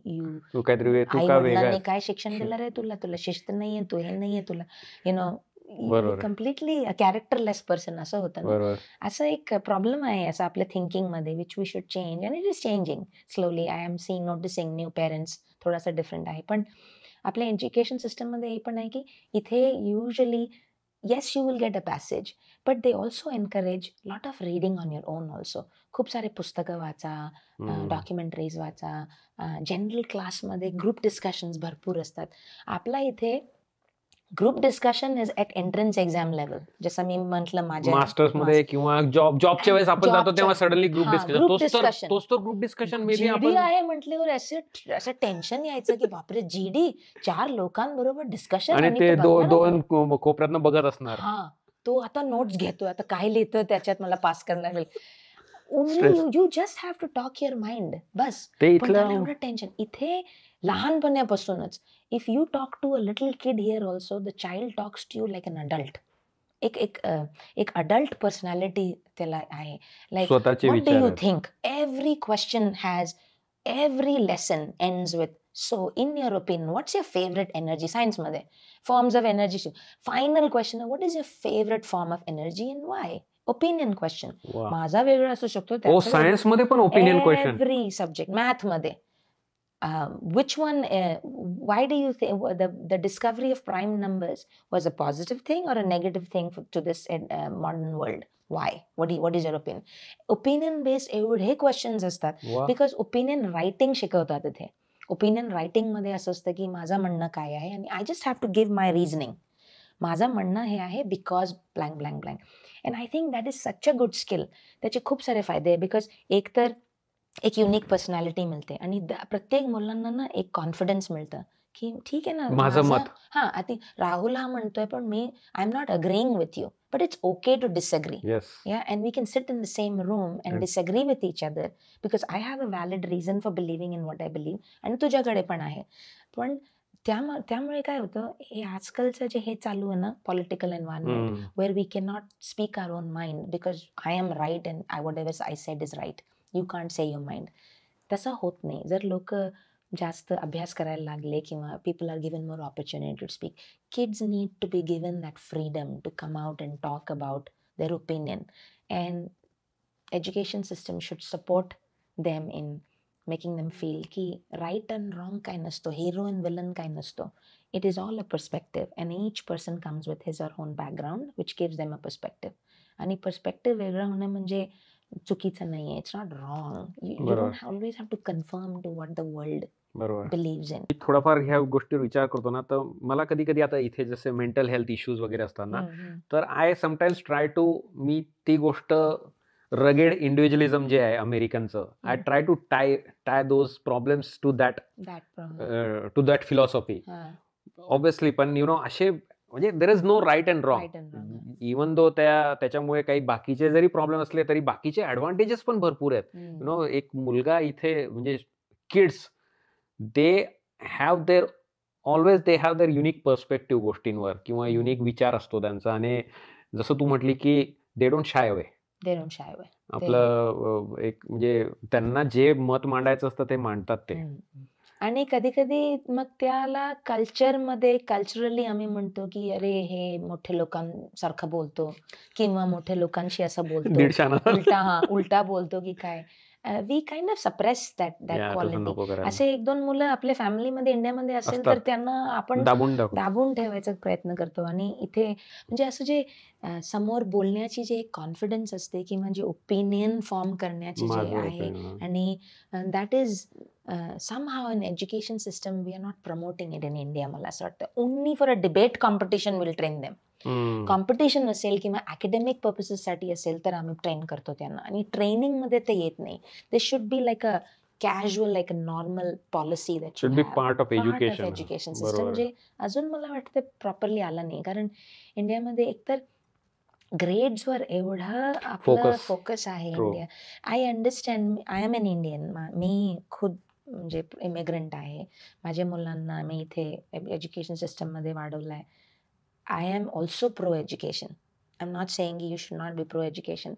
तू काहीतरी तू आई का वडिलांनी वेगळा काय शिक्षण दिलं रे तुला तुला शिस्त नाहीये तू हे नाहीये तुला नो बरोबर. कम्प्लिटली कॅरेक्टरलेस पर्सन असं होतं ना बरोबर. असं एक प्रॉब्लेम आहे असं आपल्या थिंकिंगमध्ये which we should change and it is changing slowly I am seeing noticing new parents थोडासा डिफरंट आहे पण आपल्या एज्युकेशन सिस्टममध्ये हे पण आहे की इथे usually yes you will get a passage but they also encourage lot of reading on your on also खूप सारे पुस्तकं वाचा डॉक्युमेंटरीज वाचा जनरल क्लासमध्ये ग्रुप डिस्कशन्स भरपूर असतात आपला इथे group discussion is at entrance exam level जसं मी म्हटलं माझ्या मास्टर्स मध्ये किंवा जॉबच्या वेळेस आपण जातो जॉबच्या- तेव्हा सडनली ग्रुप हा, डिस्कशन group discussion. तोच तर group discussion may be GD आपण आहे म्हटल्यावर असं टेन्शन यायचं की बापरे जीडी 4 लोकांबरोबर डिस्कशन आणि ते दोन कोपऱ्यातनं बघत असणार हा तो आता नोट्स घेतोय आता काय लिहितोय त्याच्यात मला पास करणार Stress. Only you just have to talk your mind बस ते पण इथलं त्याला एवढं टेन्शन इथे लहानपणापासूनच if you talk to a little kid here also the child talks to you like an adult एक अडल्ट पर्सनॅलिटी त्याला आहे लाईक स्वतःचे what do विचार you आहेत. think every question has every lesson ends with so in your opinion what's your favorite energy science मध्ये forms of energy final question what is your favorite form of energy and why opinion question वा. माझा वेगळा असू शकतो ओ science मध्ये पण opinion question every subject math मध्ये which one why do you think the discovery of prime numbers was a positive thing or a negative thing to this modern world why what is your opinion based एवढे questions असतात वा. Because opinion writing शिकवतात इथे opinion writing मध्ये असं असतं की माझं म्हणणं काय आहे आणि I just have to give my reasoning माझं म्हणणं हे आहे because blank blank blank and I think that is such a good skill त्याचे खूप सारे फायदे आहे बिकॉज एक तर एक युनिक पर्सनॅलिटी मिळते आणि प्रत्येक मुलांना ना एक कॉन्फिडन्स मिळतं की ठीक आहे ना माझं मत. हा आता राहुल हा म्हणतोय पण मी I am not agreeing with you but it's okay to disagree yes Yeah, and we can sit in the same room and And- disagree with each other because I have a valid reason for believing in what I believe आणि तुझ्याकडे पण आहे पण त्यामुळे काय होतं हे आजकालचं जे हे चालू आहे ना political environment where we can not speak our own mind because I am right and I whatever I said is right you can't say your mind तसं होत नाही जर लोक जास्त अभ्यास करायला लागले किंवा people are given more opportunity to speak kids need to be given that freedom to come out and talk about their opinion and education system should support them in making them feel की right and wrong काय नसतो hero and villain काय नसतो it is all a perspective and each person comes with his or her own background which gives them a perspective आणि perspective वेगळं होणं म्हणजे चुकीचं नाही आहे it's not wrong you don't always have to conform to what the world बरोबर believes in थोडाफार ह्या गोष्टीवर विचार करतो ना तर मला कधी कधी आता इथे जसे मेंटल हेल्थ इश्यूज वगैरे असतात ना तर आय समटाईम्स ट्राय टू मी ती गोष्ट रगेड इंडिव्हिज्युअलिझम जे आहे अमेरिकनचं I try to tie those problems to that philosophy obviously पण असे म्हणजे there is no right and wrong even though त्याच्यामुळे काही बाकीचे जरी प्रॉब्लेम असले तरी बाकीचे ऍडव्हान्टेजेस पण भरपूर आहेत एक मुलगा इथे म्हणजे kids they have there unique perspective गोष्टींवर किंवा युनिक विचार असतो त्यांचा आणि जसं तू म्हटली की दे डोंट शाय अवे आपलं एक म्हणजे त्यांना जे मत मांडायचं असतं ते मांडतात ते आणि कधी कधी मग त्याला कल्चरली आम्ही म्हणतो की अरे हे मोठे लोकांसारखं बोलतो किंवा मोठ्या लोकांशी असं बोलतो उलटा बोलतो की काय we kind of suppress that तसं क्वालिटी. नको करायला. असे 1-2 मुलं आपल्या फॅमिलीमध्ये इंडियामध्ये असेल तर असतात. त्यांना आपण दाबून दाबून ठेवायचा प्रयत्न करतो. आणि इथे म्हणजे असं जे समोर बोलण्याची जे कॉन्फिडन्स असते किंवा जे ओपिनियन फॉर्म करण्याची जे माझं आहे, opinion. आणि that is somehow in education system we are not promoting it in India. मला असं वाटतं only for a debate competition will train them. हम्म. कॉम्पिटिशन असेल किंवा अकॅडमिक पर्पसेससाठी असेल तर आम्ही ट्रेन करतो त्यांना, आणि ट्रेनिंगमध्ये ते येत नाही. They should be like a casual, like a normal policy that Should be part of education. Education system, बरोबर. जे अजून मला वाटतं प्रॉपरली आलं नाही. कारण इंडियामध्ये एकतर ग्रेड्सवर एवढं आपलं फोकस आहे. True. India, I understand, I am an Indian, मी खुद म्हणजे इमिग्रंट आहे. माझ्या मुलांना मी इथे एज्युकेशन सिस्टममध्ये वाढवलं आहे. I am also pro education. I am not saying you should not B pro education.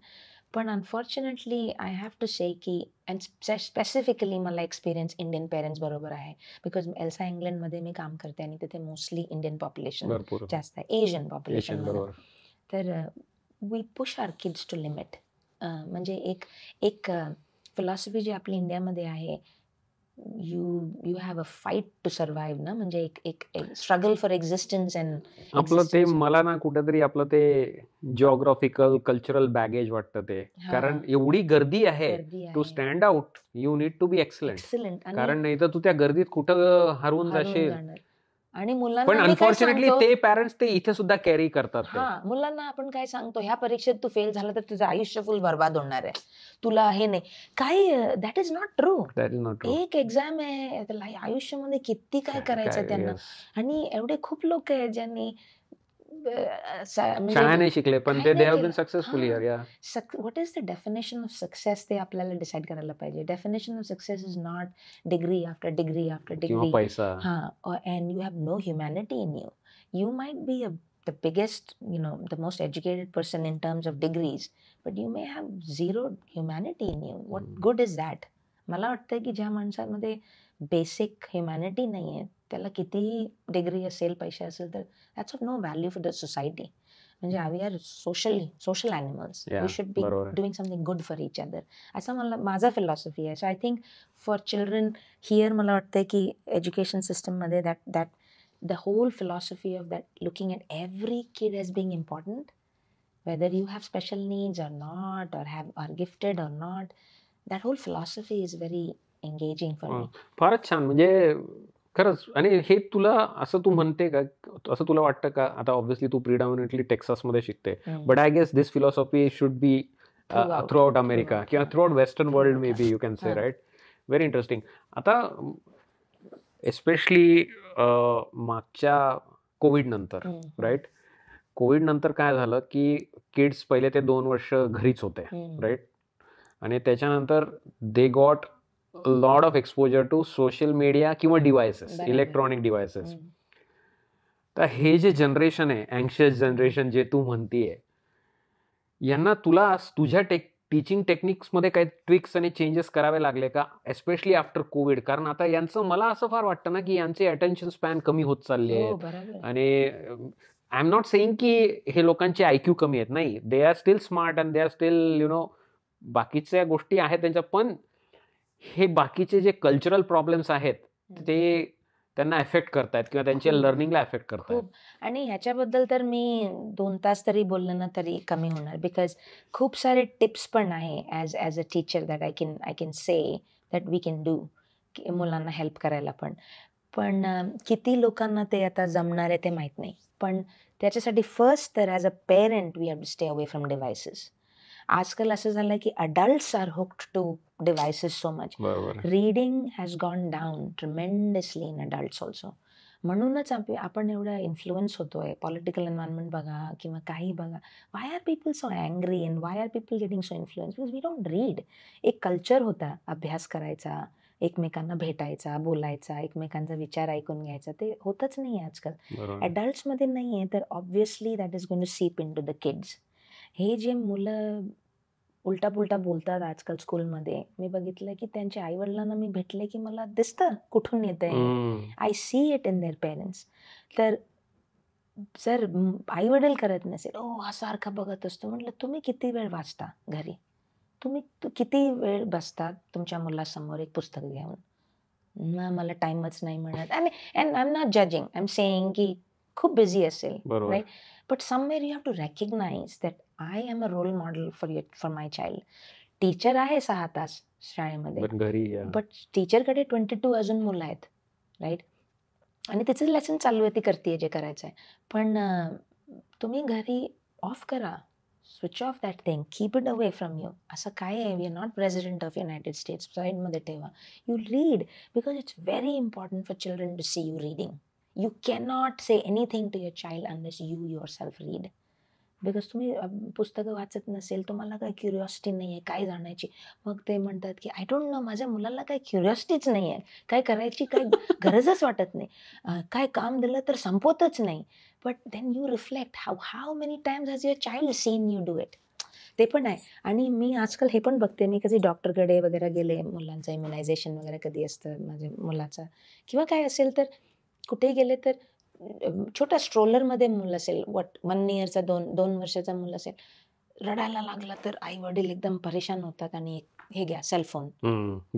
पण अनफॉर्च्युनेटली आय हॅव टू से की, अँड स्पेसिफिकली मला एक्सपिरियन्स इंडियन पेरेंट्स बरोबर आहे. बिकॉज एल्सा इंग्लंडमध्ये मी काम करते आणि तिथे मोस्टली इंडियन पॉप्युलेशन भरपूर जास्त आहे, एशियन पॉप्युलेशन. बरोबर. तर we push our kids to limit. म्हणजे एक फिलॉसॉफी जी आपली इंडियामध्ये आहे, you have a fight to survive ना, म्हणजे एक स्ट्रगल फॉर एक्झिस्टन्स अँड आपलं ते मला ना कुठेतरी आपलं ते जिओग्राफिकल कल्चरल बॅगेज वाटतं ते. कारण एवढी गर्दी आहे, to stand out you need to be excellent. Excellent. कारण नाही तर तू त्या गर्दीत कुठं हरवून जाशील. आणि पण मुलांना आम्ही काय अनफॉर्च्युनेटली सांगतो, ते पॅरेंट्स ते इथे सुद्धा कॅरी करतात ते. मुलांना आपण काय सांगतो, ह्या परीक्षेत तू फेल झाला तर तुझं आयुष्य फुल बर्बाद होणार आहे, तुला हे नाही काही. That is not true. That is not true. एक एक्झाम आहे, त्याला आयुष्यामध्ये किती काय करायचं त्यांना. yes. आणि एवढे खूप लोक आहेत ज्यांनी शाळा नाही शिकले पण ते they have been successful here. Yeah what is the definition of success, ते आपल्याला डिसाईड करायला पाहिजे. Definition of success is not degree after degree after किंवा डिग्री, पैसा. and you have no humanity in you. You might be the biggest, the most educated person in terms of degrees, but you may have zero humanity in you. What good is that? मला वाटतं की ज्या माणसामध्ये basic humanity नाही आहे, त्याला कितीही degree असेल, पैसे असेल, तर that's of no value for the society. म्हणजे we are social animals. We should be doing something good for each other, असं माझा फिलॉसॉफी आहे. So I think for children here मला वाटतं की एज्युकेशन सिस्टममध्ये that the whole philosophy of that, looking at every kid as being important, whether you have special needs or not, or are gifted or not, that whole philosophy is very engaging for me. फारच छान. म्हणजे खरंच. आणि हे तुला असं तू म्हणते का, असं तुला वाटतं का, आता ऑब्व्हियसली तू प्रिडॉमिनेटली टेक्सासमध्ये शिकते, but I guess this philosophy should be throughout America किंवा throughout western world maybe, you can say, right? Very interesting. आता एस्पेशली मागच्या कोविड नंतर, राईट? कोविड नंतर काय झालं की किड्स पहिले ते 2 वर्ष घरीच होते, राईट? आणि त्याच्यानंतर they got lot of exposure to social media किंवा डिव्हायसेस, इलेक्ट्रॉनिक डिव्हायसेस. तर हे जे जनरेशन आहे, अँक्शियस जनरेशन जे तू म्हणतीये, यांना तुला तुझ्या टीचिंग टेक्निक्समध्ये काही ट्विक्स आणि चेंजेस करावे लागले का, एस्पेशली आफ्टर कोविड? कारण आता यांचं मला असं फार वाटतं ना की यांचे अटेन्शन स्पॅन कमी होत चालले आहेत. आणि आय एम नॉट सेईंग की हे लोकांचे IQ कमी आहेत, नाही, they are still smart and they are still बाकीच्या गोष्टी आहेत त्यांच्या, पण हे बाकीचे जे कल्चरल प्रॉब्लेम्स आहेत ते त्यांना एफेक्ट करतायत किंवा त्यांच्या लर्निंगला एफेक्ट करतायत. आणि ह्याच्याबद्दल तर मी 2 तास तरी बोललं ना तरी कमी होणार, बिकॉज खूप सारे टिप्स पण आहे as a teacher that I can say that we can do मुलांना हेल्प करायला. पण किती लोकांना ते आता जमणार आहे ते माहीत नाही. पण त्याच्यासाठी फर्स्ट तर as a parent we have to stay away from devices. आजकाल असं झालं की adults are hooked to devices so much. Reading has gone down tremendously in adults also. म्हणूनच आपण एवढा इन्फ्लुएन्स होतोय. पॉलिटिकल एन्व्हायरमेंट बघा किंवा काही बघा. Why are people so angry and why are people getting so influence? Because we don't read. एक culture होता अभ्यास करायचा, एकमेकांना भेटायचा, बोलायचा, एकमेकांचा विचार ऐकून घ्यायचा, ते होतच नाही आजकाल. अडल्ट्समध्ये नाही आहे, तर obviously that is going to seep in to the kids. हे जे मुलं उलटा पुलटा बोलतात आजकाल स्कूलमध्ये, मी बघितलं की त्यांच्या आईवडिलांना मी भेटले की मला दिसतं कुठून येतंय. I see it in their parents. तर जर आईवडील करत नसेल, हा सारखा बघत असतो, म्हटलं तुम्ही किती वेळ वाचता घरी? तुम्ही किती वेळ बसतात तुमच्या मुलासमोर एक पुस्तक घेऊन? ना, मला टाइमच नाही मिळत. आणि I am not judging, I am saying की खूप बिझी असेल, बरोबर. Right? But somewhere you have to recognise that I am a role model for my child. Teacher आहे 6 तास शाळेमध्ये, पण घरी बट टीचरकडे 22 अजून मुलं आहेत, राईट? आणि तिचं लेसन चालू आहे, ती करते जे करायचं आहे. पण तुम्ही घरी ऑफ करा, switch off that thing, keep it away from you. असं काय आहे, we are not president of United States, साईडमध्ये ठेवा. You read, because it's very important for children to see you reading. You cannot say anything to your child unless you yourself read. Because तुम्ही पुस्तकं वाचत नसेल, तुम्हाला काही curiosity नाही आहे काय जाण्याची, मग ते म्हणतात की आय डोंट नो, माझ्या मुलाला काही क्युरिओसिटीच नाही आहे, काय करायची काय गरजच वाटत नाही, काय काम दिलं तर संपवतच नाही. But then you reflect, how many times has your child seen you do it. ते पण आहे. आणि मी आजकाल हे पण बघते, मी कधी डॉक्टरकडे वगैरे गेले, मुलांचं इम्युनायझेशन वगैरे कधी असतं माझ्या मुलाचं किंवा काय असेल, तर कुठे गेले तर छोट्या स्ट्रोलरमध्ये मुलं असेल, 1 इयरचा, 2 वर्षाचा मुलं असेल, रडायला लागला तर आई वडील एकदम परेशान होतात आणि हे घ्या सेलफोन,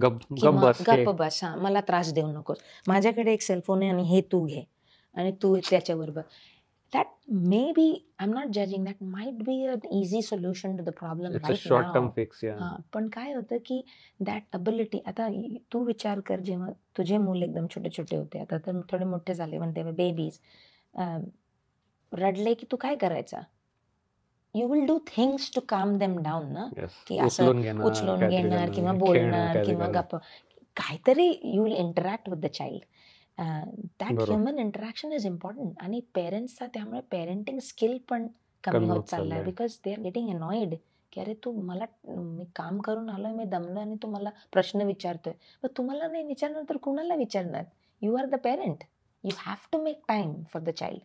गप्प बस, हां, मला त्रास देऊ नकोस, माझ्याकडे एक सेलफोन आहे आणि हे तू घे आणि तू त्याच्यावर बघ. That may be, I am not judging, that might be a easy solution to the problem it's a right short term now. Fix. हां, पण काय होतं की दॅट अबिलिटी, आता तू विचार कर, जेव्हा तुझे मुलं एकदम छोटे छोटे होते, आता तर थोडे मोठे झाले, पण तेव्हा बेबीज रडले की तू काय करायचा? You will do things to calm them down ना, की असं उचलून घेणार किंवा बोलणार किंवा गप्प काहीतरी, you will interact with the child. That human interaction is important. आणि पेरेंट्सचा त्यामुळे पेरेंटिंग स्किल पण कमी होत चाललाय, because they are getting annoyed की अरे तू मला, मी काम करून आलोय, मी दमलो आणि तू मला प्रश्न विचारतोय. पण तुम्हाला नाही विचारणार तर कुणाला विचारणार? You are the parent, you have to make time for the child.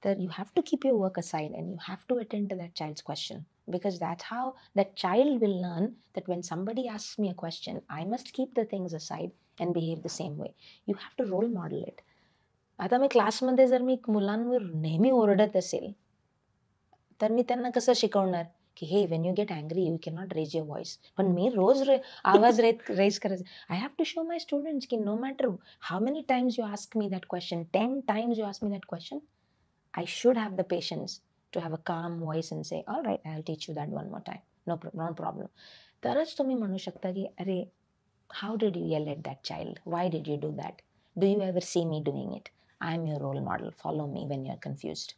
तर you have to keep your work aside and you have to attend to that child's question, because that's how that child will learn that when somebody asks me a question, I must keep the things aside and behave the same way. You have to role model it. आता मी क्लासमध्ये जर मी मुलांवर नेहमी ओरडत असेल, तर मी त्यांना कसं शिकवणार की हे when you get angry you can not raise your voice. पण मी रोज आवाज रेज करायचा. I have to show my students की no matter how many times you ask me that question, 10 times you ask me that question, I should have the patience to have a calm voice and say, all right, I'll teach you that one more time. No problem. तरच तुम्ही म्हणू शकता की अरे, how did you yell at that child? Why did you do that? Do you ever see me doing it? I'm your role model. Follow me when you're confused.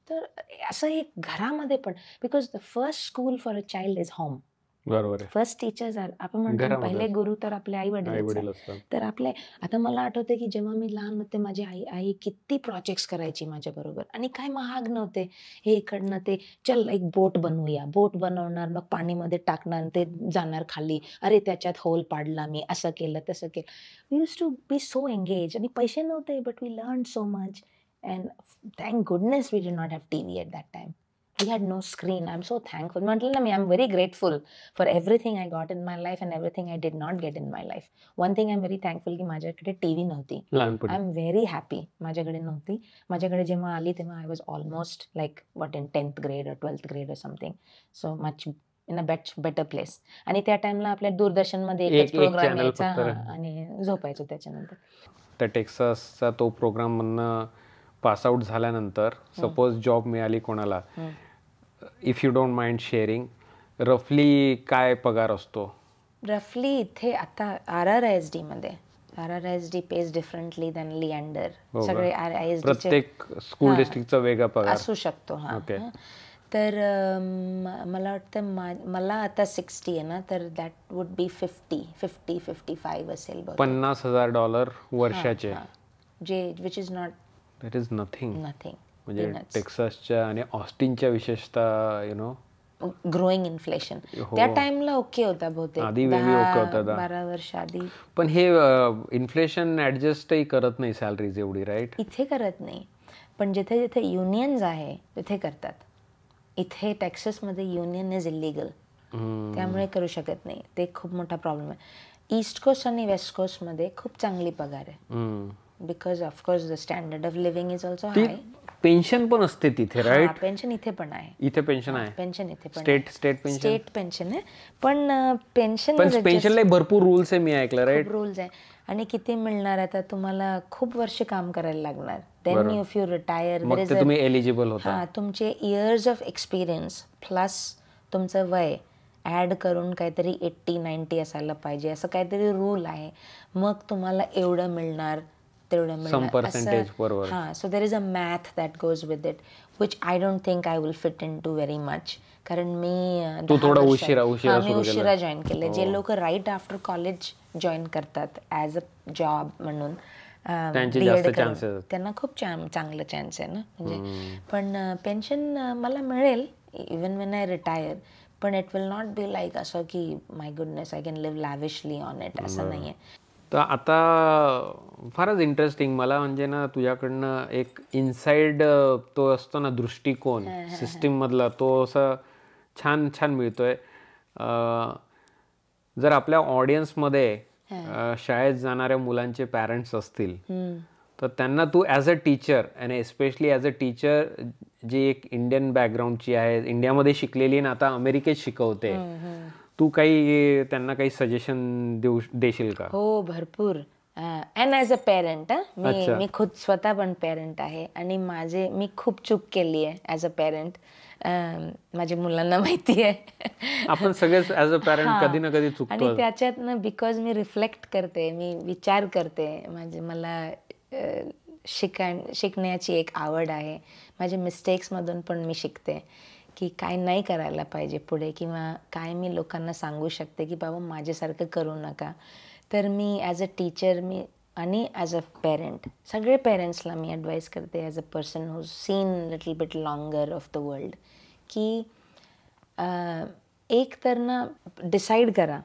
तर असं एक घरामध्ये पण, because the first school for a child is home. बरोबर आहे. First teachers R, आपण म्हणतो पहिले गुरु तर आपले आई वडील असतात. तर आपले, आता मला आठवते की जेव्हा मी लहान होते, माझी आई किती प्रोजेक्ट्स करायची माझ्या बरोबर, आणि काय महाग नव्हते. हे इकडनं ते, चल एक बोट बनवूया, बोट बनवणार, मग पाणीमध्ये टाकणार, ते जाणार खाली, अरे त्याच्यात होल पाडला मी, असं केलं तसं केलं. We use to be so engage, आणि पैसे नव्हते, but we learn so much. And thank goodness we did not have TV at that time. We had no screen. I'm so thankful. म्हटलं ना मी, I'm very grateful for everything I got in my life and everything I did not get in my life. One thing I'm very thankful की माझ्याकडे TV नव्हती. I'm very happy माझ्याकडे नव्हती. माझ्याकडे जेव्हा आली तेव्हा I was almost like in 10th grade or 12th grade or something. So much in a better place. आणि त्या टाइमला आपल्या दूरदर्शनमध्ये एकच प्रोग्राम यायचा आणि झोपायचो त्याच्यानंतर. त्या टेक्सासचा तो प्रोग्राम मधनं पासआउट झाल्यानंतर सपोज जॉब मिळाली कोणाला, if you don't mind sharing, रफली काय पगार असतो? रफली इथे आता RRISD मध्ये, RRISD pays differently than Leander. सगळे RRISD प्रत्येक स्कूल डिस्ट्रिक्टचा वेगळा पगार असू शकतो. हा, तर मला वाटतं मला आता 60 आहे ना, तर दॅट वुड बी 50-55 असेल. $50,000 वर्षाचे, जे which is not, that is nothing. म्हणजे Peanuts. टेक्सासच्या आणि ऑस्टिनच्या विशेषतः ग्रोईंग इन्फ्लेशन त्या टाइमला ओके होता बहुतेक, आधी वेगळी ओके होता 12 वर्ष आधी. पण हे इन्फ्लेशन ऍडजस्टही करत नाही सॅलरीज एवढी, राईट? इथे करत नाही, पण जिथे जिथे युनियन्स आहे तिथे करतात. इथे टेक्सासमध्ये युनियन इज इलिगल, त्यामुळे करू शकत नाही. ते खूप मोठा प्रॉब्लेम आहे. ईस्ट कोस्ट आणि वेस्ट कोस्टमध्ये खूप चांगली पगार आहे, because of course the standard of living is also high. Pension पण असते तिथे, राईट? पेन्शन इथे पण आहे. इथे पेन्शन आहे, पेन्शन इथे पण स्टेट पेन्शन. स्टेट पेन्शन आहे, पण पेन्शन पेन्शनला भरपूर रूल्स आहे मी ऐकलं, राईट? रूल्स आहे. आणि किती मिळणार आता तुम्हाला? खूप वर्ष काम करायला लागणार. देन इफ यू रिटायर मग ते तुम्ही एलिजिबल होता. तुमचे इयर्स ऑफ एक्सपिरियन्स प्लस तुमचं वय ऍड करून काहीतरी 80-90 असायला पाहिजे, असं काहीतरी रूल आहे. मग तुम्हाला एवढं मिळणार, तेवढं मिळणार. So there is a math that goes with it, which I don't think I will fit in to very much. कारण मी उशिरा जॉईन केलं. जे लोक राईट आफ्टर कॉलेज जॉईन करतात ॲज अ जॉब म्हणून, त्यांना खूप चांगलं चान्स आहे ना. म्हणजे पण पेन्शन मला मिळेल इवन वेन आय रिटायर, पण it will not be like असं की my goodness I can live lavishly on it, असं नाही आहे. तर आता फारच इंटरेस्टिंग मला म्हणजे ना तुझ्याकडनं एक इनसाइड तो असतो ना दृष्टिकोन सिस्टीम मधला, तो असा छान छान मिळतोय. जर आपल्या ऑडियन्समध्ये शाळेत जाणाऱ्या मुलांचे पॅरेंट्स असतील तर त्यांना तू ॲज अ टीचर आणि एस्पेशली ॲज अ टीचर जी एक इंडियन बॅकग्राऊंडची आहे, इंडियामध्ये शिकलेली ना आता अमेरिकेत शिकवते, तू काही त्यांना काही सजेशन देशील का? हो, भरपूर. अँड ॲज अ पेरेंट, मी खुद स्वतः पण पेरेंट आहे आणि मी खूप चूक केली आहे ॲज अ पेरेंट. माझ्या मुलांना माहिती आहे. आपण सगळेच ॲज अ पेरेंट कधी ना कधी चुकतो. आणि त्याच्यातनं बिकॉज मी रिफ्लेक्ट करते, मी विचार करते, मला शिकण्याची एक आवड आहे. माझ्या मिस्टेक्समधून पण मी शिकते की काय नाही करायला पाहिजे पुढे, किंवा काय मी लोकांना सांगू शकते की बाबा माझ्यासारखं करू नका. तर मी ॲज अ टीचर आणि ॲज अ पेरेंट सगळे पेरेंट्सला मी ॲडवाईस करते as a person who seen little bit longer of the world, की एक तर ना डिसाईड करा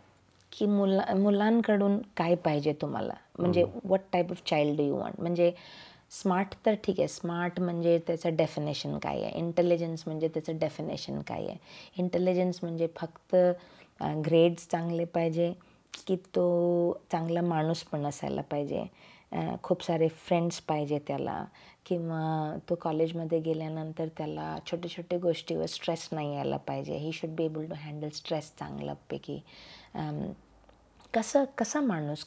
की मुलांकडून काय पाहिजे तुम्हाला. म्हणजे what type of child do you want. म्हणजे स्मार्ट तर ठीक आहे, स्मार्ट म्हणजे त्याचं डेफिनेशन काय आहे. इंटेलिजन्स म्हणजे त्याचं डेफिनेशन काय आहे. इंटेलिजन्स म्हणजे फक्त ग्रेड्स चांगले पाहिजे, की तो चांगला माणूस पण असायला पाहिजे, खूप सारे फ्रेंड्स पाहिजे त्याला, किंवा तो कॉलेजमध्ये गेल्यानंतर त्याला छोटे छोटे गोष्टीवर स्ट्रेस नाही यायला पाहिजे. He should be able to handle stress चांगल्यापैकी. कसा माणूस,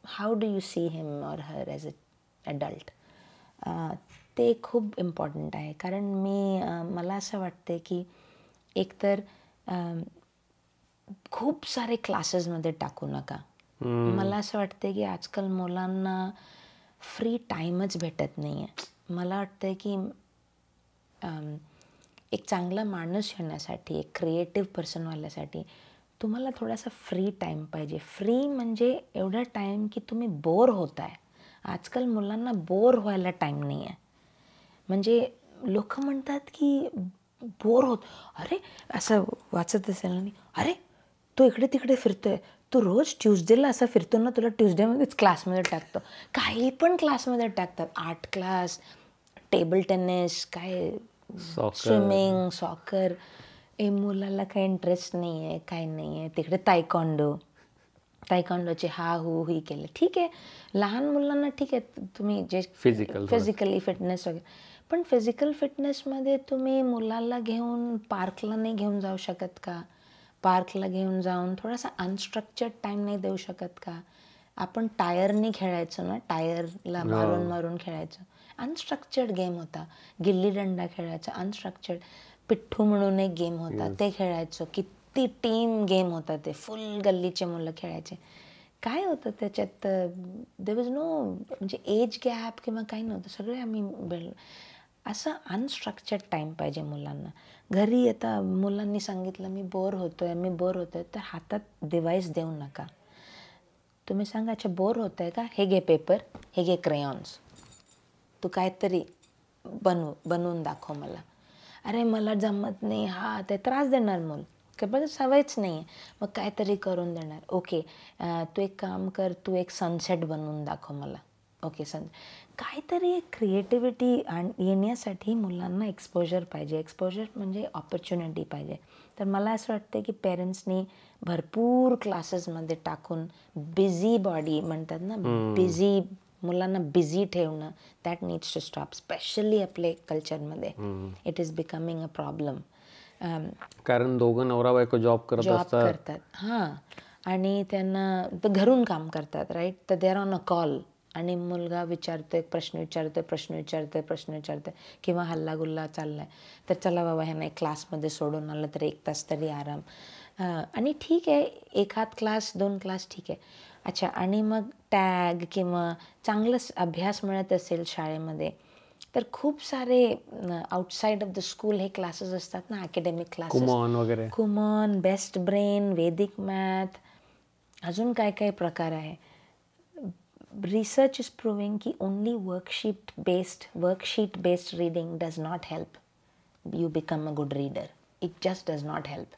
how do you see him or her as a adult, ते खूप इम्पॉर्टंट आहे. कारण मला असं वाटते की एकतर खूप सारे क्लासेसमध्ये टाकू नका. मला असं वाटतं की आजकाल मुलांना फ्री टाईमच भेटत नाही आहे. मला वाटतं की एक चांगला माणूस होण्यासाठी, एक क्रिएटिव्ह पर्सन व्हायसाठी तुम्हाला थोडासा फ्री टाईम पाहिजे. फ्री म्हणजे एवढा टाईम की तुम्ही बोर होत आहे. आजकाल मुलांना बोर व्हायला टाईम नाही आहे. म्हणजे लोक म्हणतात की बोर होत, अरे असं वाचत असेल ना, अरे तू इकडे तिकडे फिरतोय, तू रोज ट्यूजडेला असा फिरतो ना, तुला ट्यूजडेमध्येच क्लासमध्ये टाकतो. काही पण क्लासमध्ये टाकतात. आर्ट क्लास, टेबल टेनिस, काय स्विमिंग, सॉकर. मुलाला काही इंटरेस्ट नाही आहे, काही नाही आहे. तिकडे तायक्वांडोचे ही केले, ठीक आहे. लहान मुलांना ठीक आहे, तुम्ही जे फिजिकली फिटनेस वगैरे, पण फिजिकल फिटनेसमध्ये तुम्ही मुलाला घेऊन पार्कला नाही घेऊन जाऊ शकत का? पार्कला घेऊन जाऊन थोडासा अनस्ट्रक्चर्ड टाईम नाही देऊ शकत का? आपण टायरनी खेळायचो ना, टायरला मारून खेळायचो. अनस्ट्रक्चर्ड गेम होता. गिल्ली दंडा खेळायचा, अनस्ट्रक्चर्ड. पिठ्ठू म्हणून एक गेम होता, ते खेळायचो. किती टीम गेम होता, ते फुल गल्लीचे मुलं खेळायचे. काय होतं त्याच्यात, देयर वॉज नो म्हणजे एज गॅप किंवा काही नव्हतं. सगळे आम्ही असं अनस्ट्रक्चर्ड टाईम पाहिजे मुलांना. घरी आता मुलांनी सांगितलं मी बोर होतोय, तर हातात डिव्हाइस देऊ नका. तुम्ही सांगा, अच्छा बोर होत आहे का, हे घे पेपर, हे घे क्रेयॉन्स, तू काहीतरी बनवून दाखव मला. अरे मला जमत नाही, ते त्रास देणार मूल, बरं सवयच नाही आहे. मग काहीतरी करून देणार. ओके, तू एक काम कर, तू एक सनसेट बनवून दाखव मला. ओके, काहीतरी एक क्रिएटिव्हिटी येण्यासाठी मुलांना एक्सपोजर पाहिजे. एक्सपोजर म्हणजे ऑपॉर्च्युनिटी पाहिजे. तर मला असं वाटतं की पेरेंट्सनी भरपूर क्लासेसमध्ये टाकून बिझी बॉडी म्हणतात ना, बिझी मुलांना बिझी ठेवणं, that needs to stop. Specially आपले कल्चरमध्ये it is becoming a problem. कारण दोघं नवरा बायको जॉब जॉब असतात. करतात हां, आणि त्यांना घरून काम करतात राईट. तर they are on a call आणि मुलगा विचारतोय प्रश्न विचारतोय किंवा हल्लागुल्ला चाललाय, तर चला बाबा ह्यांना एक क्लासमध्ये सोडून आलं तर 1 तास तरी आराम. आणि ठीक आहे, 1 क्लास 2 क्लास ठीक आहे. अच्छा, आणि मग टॅग किंवा चांगलं अभ्यास मिळत असेल शाळेमध्ये, तर खूप सारे आउटसाईड ऑफ द स्कूल हे क्लासेस असतात ना, अकॅडमिक क्लासेस. कुमॉन वगैरे. कुमॉन, बेस्ट ब्रेन, वेदिक मॅथ, अजून काय काय प्रकार आहे. रिसर्च इज प्रूविंग की only worksheet based reading does not help you become a good reader. It just does not help.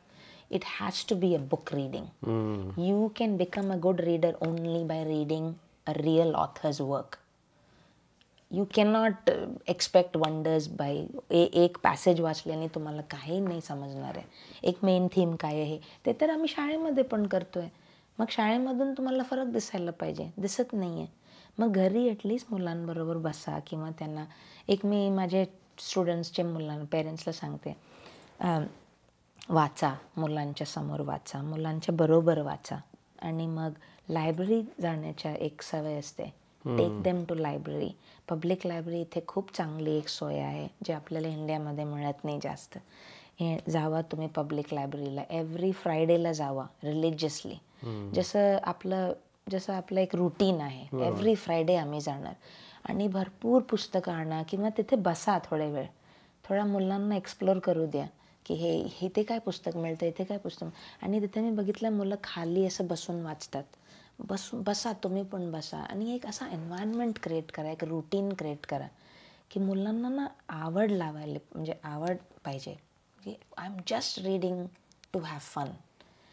It has to be a book reading. You can become a good reader only by reading a real author's work. You cannot expect wonders by एक passage वाचल्याने तुम्हाला काही नाही समजणार आहे. एक main theme काय आहे ते तर आम्ही शाळेमध्ये पण करतोय. मग शाळेमधून तुम्हाला फरक दिसायला पाहिजे, दिसत नाही आहे. मग घरी ॲटलिस्ट मुलांबरोबर बसा किंवा त्यांना मी माझे स्टुडंट्सचे पेरेंट्सला सांगते, वाचा, मुलांच्या समोर वाचा, मुलांच्या बरोबर वाचा. आणि मग लायब्ररी जाण्याच्या एक सवय असते, take them to library. Public library इथे खूप चांगली एक सोय आहे जे आपल्याला इंडियामध्ये मिळत नाही जास्त. जावा तुम्ही पब्लिक लायब्ररीला, एव्हरी फ्रायडेला जावा रिलिजियसली. जसं आपलं एक रुटीन आहे, एव्हरी फ्रायडे आम्ही जाणार आणि भरपूर पुस्तकं आणा किंवा तिथे बसा थोडा वेळ, थोड्या मुलांना एक्सप्लोर करू द्या की हे ते काय पुस्तक मिळतं, इथे काय पुस्तक. आणि तिथे मी बघितलं मुलं खाली असं बसून वाचतात. बसा तुम्ही पण बसा आणि एक असा एन्व्हायरमेंट क्रिएट करा, एक रुटीन क्रिएट करा की मुलांना ना आवड लावायला, म्हणजे आवड पाहिजे की I am just reading to have fun.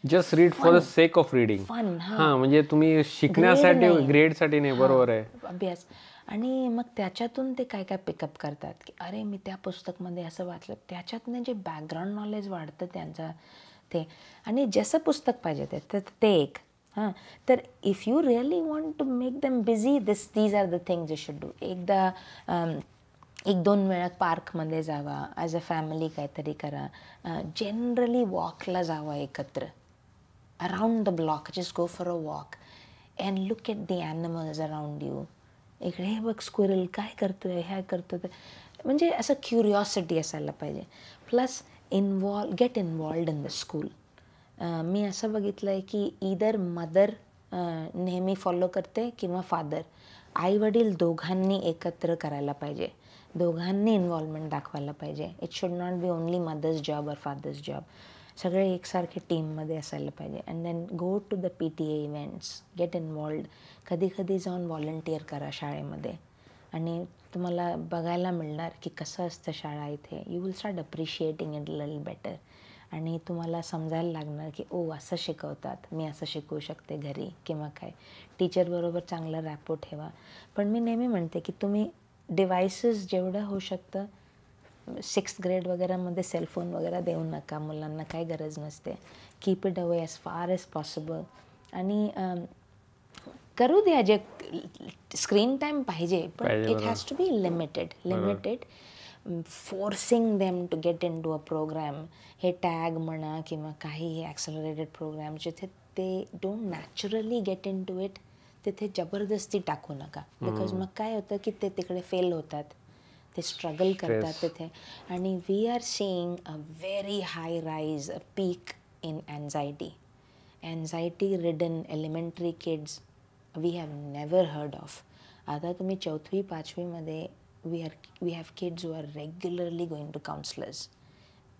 Just read for the sake of reading. Fun. हां, म्हणजे तुम्ही शिकण्यासाठी, ग्रेडसाठी नाही. बरोबर आहे. अभ्यास. आणि मग त्याच्यातून ते काय काय पिकअप करतात की अरे मी त्या पुस्तकमध्ये असं वाचलं, त्याच्यातनं जे बॅकग्राऊंड नॉलेज वाढतं त्यांचं ते. आणि जसं पुस्तक पाहिजे ते एक. हां, तर if you really want to make them busy, these are the things you should do. एकदा 1-2 वेळा पार्कमध्ये जावा, ॲज अ फॅमिली काहीतरी करा. जनरली वॉकला जावा एकत्र, around the block. Just go for a walk and look at the animals around you. इकडे हे बघ स्क्विरल काय करतोय, ह्या करतो ते. म्हणजे असं क्युरिओसिटी असायला पाहिजे. Plus get involved in the school. मी असं बघितलं आहे की इदर मदर नेहमी फॉलो करते किंवा फादर, आई वडील दोघांनी एकत्र करायला पाहिजे, दोघांनी इन्व्हॉल्वमेंट दाखवायला पाहिजे. It should not be only mother's job और फादर्स जॉब. सगळे एकसारखे टीममध्ये असायला पाहिजे. And then go to the PTA events, get involved. कधी कधी जाऊन व्हॉलंटिअर करा शाळेमध्ये आणि तुम्हाला बघायला मिळणार की कसं असतं शाळा इथे. You will start appreciating it little better. आणि तुम्हाला समजायला लागणार की ओ असं शिकवतात, मी असं शिकवू शकते घरी किंवा काय. टीचरबरोबर चांगला रॅपो ठेवा. पण मी नेहमी म्हणते की तुम्ही डिव्हायसेस जेवढं होऊ शकतं 6th ग्रेड वगैरेमध्ये सेलफोन वगैरे देऊ नका मुलांना, काही गरज नसते. Keep it away as far as possible. आणि करू द्या जे स्क्रीन टाईम पाहिजे, पण it has to be limited. Forcing them to get in to a programme, हे टॅग म्हणा किंवा काही हे ॲक्सलरेटेड प्रोग्राम जिथे ते don't naturally get in to it, तिथे जबरदस्ती टाकू नका. बिकॉज मग काय होतं की ते तिकडे फेल होतात, ते स्ट्रगल करतात तिथे. आणि we are seeing a very high rise, a peak in anxiety ridden elementary kids we have never heard of. आता तुम्ही 4th-5वीमध्ये we have kids who are regularly going to counselors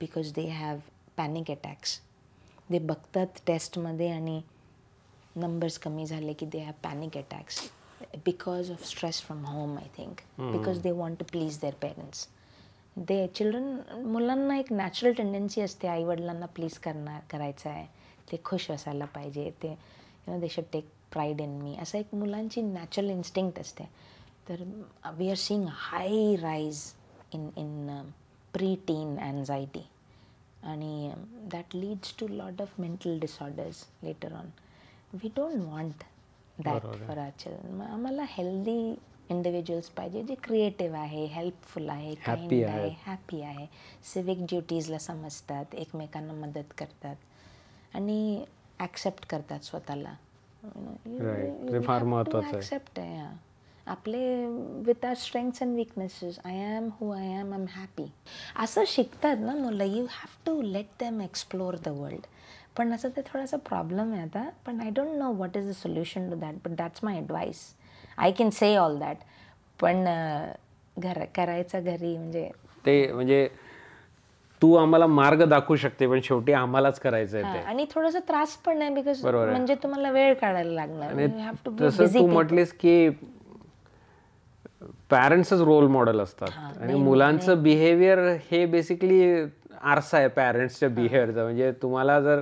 because they have panic attacks. ते बघतात टेस्टमध्ये आणि numbers कमी झाले की they have panic attacks because of stress from home, I think. Because they want to please their parents. मुलांना एक natural tendency असते आईवडिलांना प्लीज करायचं आहे, ते खुश असायला पाहिजे, ते they should take pride in me, असं एक मुलांची नॅचरल इन्स्टिंक्ट असते. तर we are seeing high rise in preteen anxiety आणि that leads to lot of mental disorders later on. We don't want that for our children. आम्हाला healthy individuals पाहिजे जे creative आहे, हेल्पफुल आहे, काइंड आहे, happy आहे, सिविक ड्युटीजला समजतात, एकमेकांना मदत करतात आणि ॲक्सेप्ट करतात स्वतःला. फार महत्वाचं आहे. ॲक्सेप्ट आहे आपले with our strengths and weaknesses. I am who I am happy असं शिकतात ना मुलं. You have to let them explore the world. पण असं ते थोडासा प्रॉब्लेम आहे आता. पण I don't know what is the solution to that, but that's my advice. I can say all that, पण करायचं घरी म्हणजे ते म्हणजे तू आम्हाला मार्ग दाखवू शकते, पण शेवटी आम्हालाच करायचं आहे ते. आणि थोडासा त्रास पण आहे, बिकॉज म्हणजे तुम्हाला वेळ काढायला लागणार. यू हॅव टू बी जसं बिझी. तू म्हटलीस की पॅरेंट्सच रोल मॉडेल असतात आणि मुलांचं बिहेवियर हे बेसिकली आरसा आहे पॅरेंट्सच्या बिहेवियरचा. म्हणजे तुम्हाला जर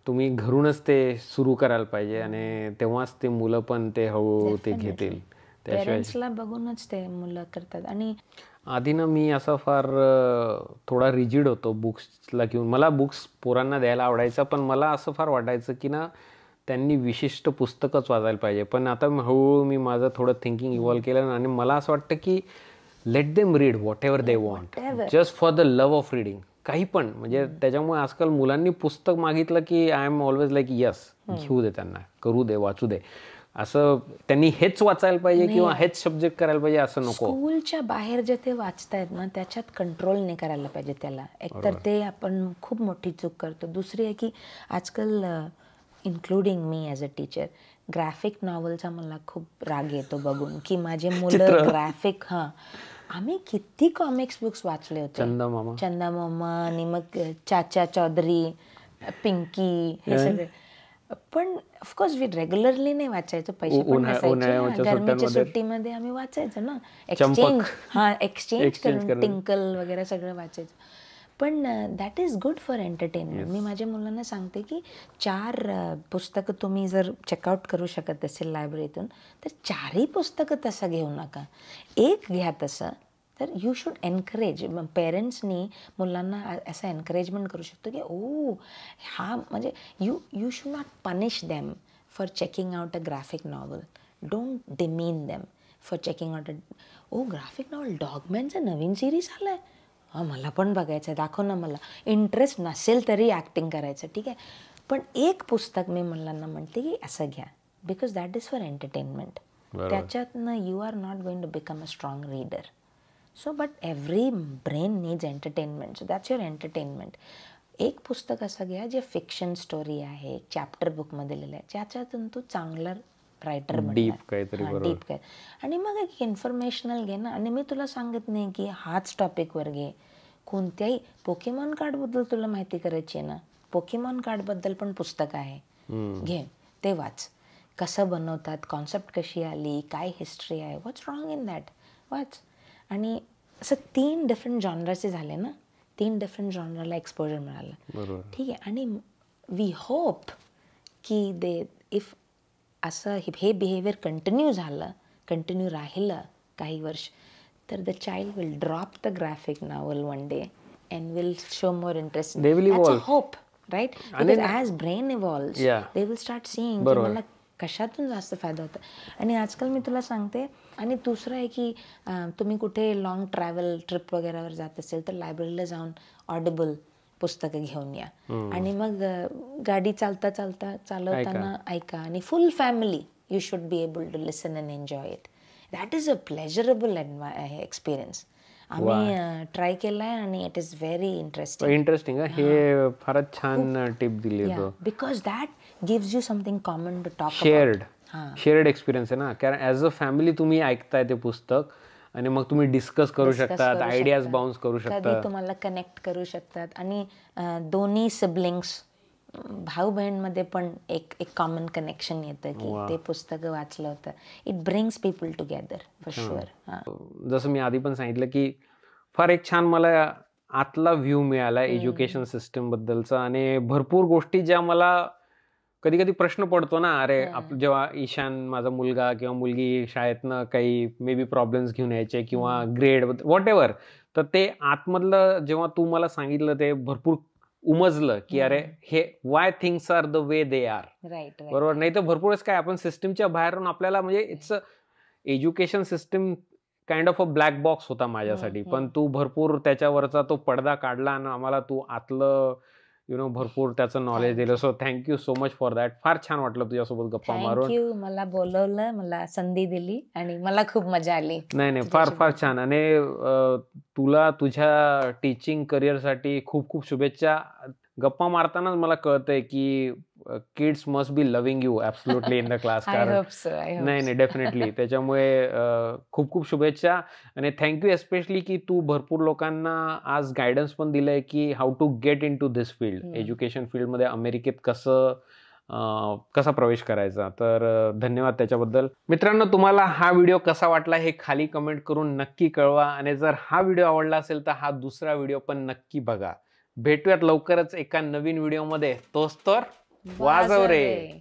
तुम्ही घरूनच ते सुरू करायला पाहिजे आणि तेव्हाच ते मुलं पण ते हळूहळू ते घेतील. पेरेंट्सला बघूनच ते मुलं करतात. आणि आधी ना मी असा फार थोडा रिजिड होतो बुक्सला घेऊन. मला बुक्स पोरांना द्यायला आवडायचं, पण मला असं फार वाटायचं की ना त्यांनी विशिष्ट पुस्तकच वाचायला पाहिजे. पण आता हळूहळू मी माझं थोडं थिंकिंग इव्हॉल्व केलं आणि मला असं वाटतं की let them read what ever they want, just for the love of reading. काही पण म्हणजे त्याच्यामुळे आजकाल मुलांनी पुस्तक मागितलं की I am always like yes, घेऊ दे त्यांना, करू दे, वाचू दे. असं त्यांनी हेच वाचायला पाहिजे किंवा हेच सब्जेक्ट करायला पाहिजे असं नको. स्कूलच्या बाहेर जे ते वाचतायत ना त्याच्यात कंट्रोल नाही करायला पाहिजे त्याला. एकतर ते आपण खूप मोठी चूक करतो. दुसरी आहे की आजकाल इन्क्लुडिंग मी ॲज अ टीचर ग्राफिक नॉव्हलचा मला खूप राग येतो बघून की माझे मुलं ग्राफिक आम्ही किती कॉमिक्स बुक्स वाचले होते. चंदा मामा आणि मग चाचा चौधरी, पिंकी, हे सगळे. पण ऑफकोर्स वी रेग्युलरली नाही वाचायचो, पैसे पण नसायचे. गरमीच्या सुट्टीमध्ये आम्ही वाचायचो ना, एक्सचेंज करून टिंकल वगैरे सगळं वाचायचं. पण that is good for entertainment. मी माझ्या मुलांना सांगते की 4 पुस्तकं तुम्ही जर चेकआउट करू शकत असेल लायब्ररीतून तर 4ही पुस्तकं तसं घेऊ नका, एक घ्या तसं. तर यू शूड एनकरेज. पेरेंट्सनी मुलांना असं एनकरेजमेंट करू शकतो की हा म्हणजे you should not punish them for checking out a graphic novel. Don't demean them for checking out graphic novel. डॉगमॅनचं नवीन सिरीज आलं आहे, मला पण बघायचं आहे, दाखव ना. मला इंटरेस्ट नसेल तरी ॲक्टिंग करायचं, ठीक आहे. पण एक पुस्तक मी मुलांना म्हणते की असं घ्या, because that is for entertainment. त्याच्यातनं you are not going to become a strong reader. So but every brain needs entertainment, so that's your entertainment. एक पुस्तक असं घ्या जे फिक्शन स्टोरी आहे, चॅप्टर बुकमध्ये लिहिलं आहे, ज्याच्यातून तू चांगला रायटर डीप काहीतरी. डीप काय. आणि मग एक इन्फॉर्मेशनल घे ना. आणि मी तुला सांगत नाही की हाच टॉपिकवर घे. कोणत्याही पोकेमॉन कार्डबद्दल तुला माहिती करायची आहे ना, पोकेमॉन कार्डबद्दल पण पुस्तक आहे, घे ते वाच. कसं बनवतात, कॉन्सेप्ट कशी आली, काय हिस्ट्री आहे, व्हॉट्स रॉंग इन दॅट, वाच. आणि असं 3 डिफरंट जॉनरचे झाले ना, 3 डिफरंट जॉनरला एक्सपोजर मिळालं, ठीक आहे. आणि वी होप की इफ असं हे बिहेवियर कंटिन्यू राहिलं काही वर्ष, तर the child will drop the graphic novel one day and will show more interest. That's a hope, right? Because as brain evolves they will start seeing की मला कशातून जास्त फायदा होता. आणि आजकाल मी तुला सांगते. आणि दुसरं आहे की तुम्ही कुठे लॉंग ट्रॅव्हल ट्रिप वगैरेवर जात असेल तर लायब्ररीला जाऊन ऑडिबल पुस्तकं घेऊन या आणि मग गाडी चालवताना ऐका. आणि full family you should be able to listen and enjoy it. That is a pleasurable experience. आम्ही ट्राय केलाय आणि इट इज व्हेरी इंटरेस्टिंग. हे फारच छान टिप दिली. Because that gives you something common to talk. Shared experience आहे ना, कारण ॲज अ फॅमिली तुम्ही ऐकताय ते पुस्तक आणि मग तुम्ही डिस्कस करू शकतात, आयडियाज बाउन्स करू शकतात, तुम्हाला कनेक्ट करू शकतात. आणि दोन्ही सिबलिंग्स, भाऊ बहीणमध्ये पण एक कॉमन कनेक्शन येतं की ते पुस्तकं वाचलं होतं. It brings people together for sure. जसं मी आधी पण सांगितलं की फार एक छान मला आतला व्ह्यू मिळाला एज्युकेशन सिस्टम बद्दलचा. आणि भरपूर गोष्टी ज्या मला कधी कधी प्रश्न पडतो ना, अरे जेव्हा ईशान माझा मुलगा किंवा मुलगी शाळेतनं काही मे बी प्रॉब्लेम्स घेऊन यायचे किंवा ग्रेड व्हॉट एव्हर, तर ते आतमधलं जेव्हा तू मला सांगितलं ते भरपूर उमजलं की अरे हे why things are the way they are. Right बरोबर. नाही तर भरपूरच काय आपण सिस्टीमच्या बाहेरून आपल्याला म्हणजे it's education system kind of a black box होता माझ्यासाठी. पण तू भरपूर त्याच्यावरचा तो पडदा काढला आणि आम्हाला तू आतलं भरपूर त्याचं नॉलेज दिलं. So thank you so much for that. फार छान वाटलं तुझ्यासोबत गप्पा मारून. थँक्यू, मला बोलवलं, मला संधी दिली आणि मला खूप मजा आली. नाही फार फार छान. आणि तुला तुझ्या टीचिंग करिअरसाठी खूप खूप शुभेच्छा. गप्पा मारतानाच मला कळतंय की kids must be loving you absolutely in the class. नाही डेफिनेटली. त्याच्यामुळे खूप खूप शुभेच्छा आणि थँक्यू एस्पेशली की तू भरपूर लोकांना आज गायडन्स पण दिलंय की how to get in to this field. Education फील्डमध्ये अमेरिकेत कसा प्रवेश करायचा. तर धन्यवाद त्याच्याबद्दल. मित्रांनो, तुम्हाला हा व्हिडिओ कसा वाटला हे खाली कमेंट करून नक्की कळवा. आणि जर हा व्हिडिओ आवडला असेल तर हा दुसरा व्हिडिओ पण नक्की बघा. भेटूयात लवकरच एका नवीन व्हिडिओमध्ये. तोच तर वाजव रे.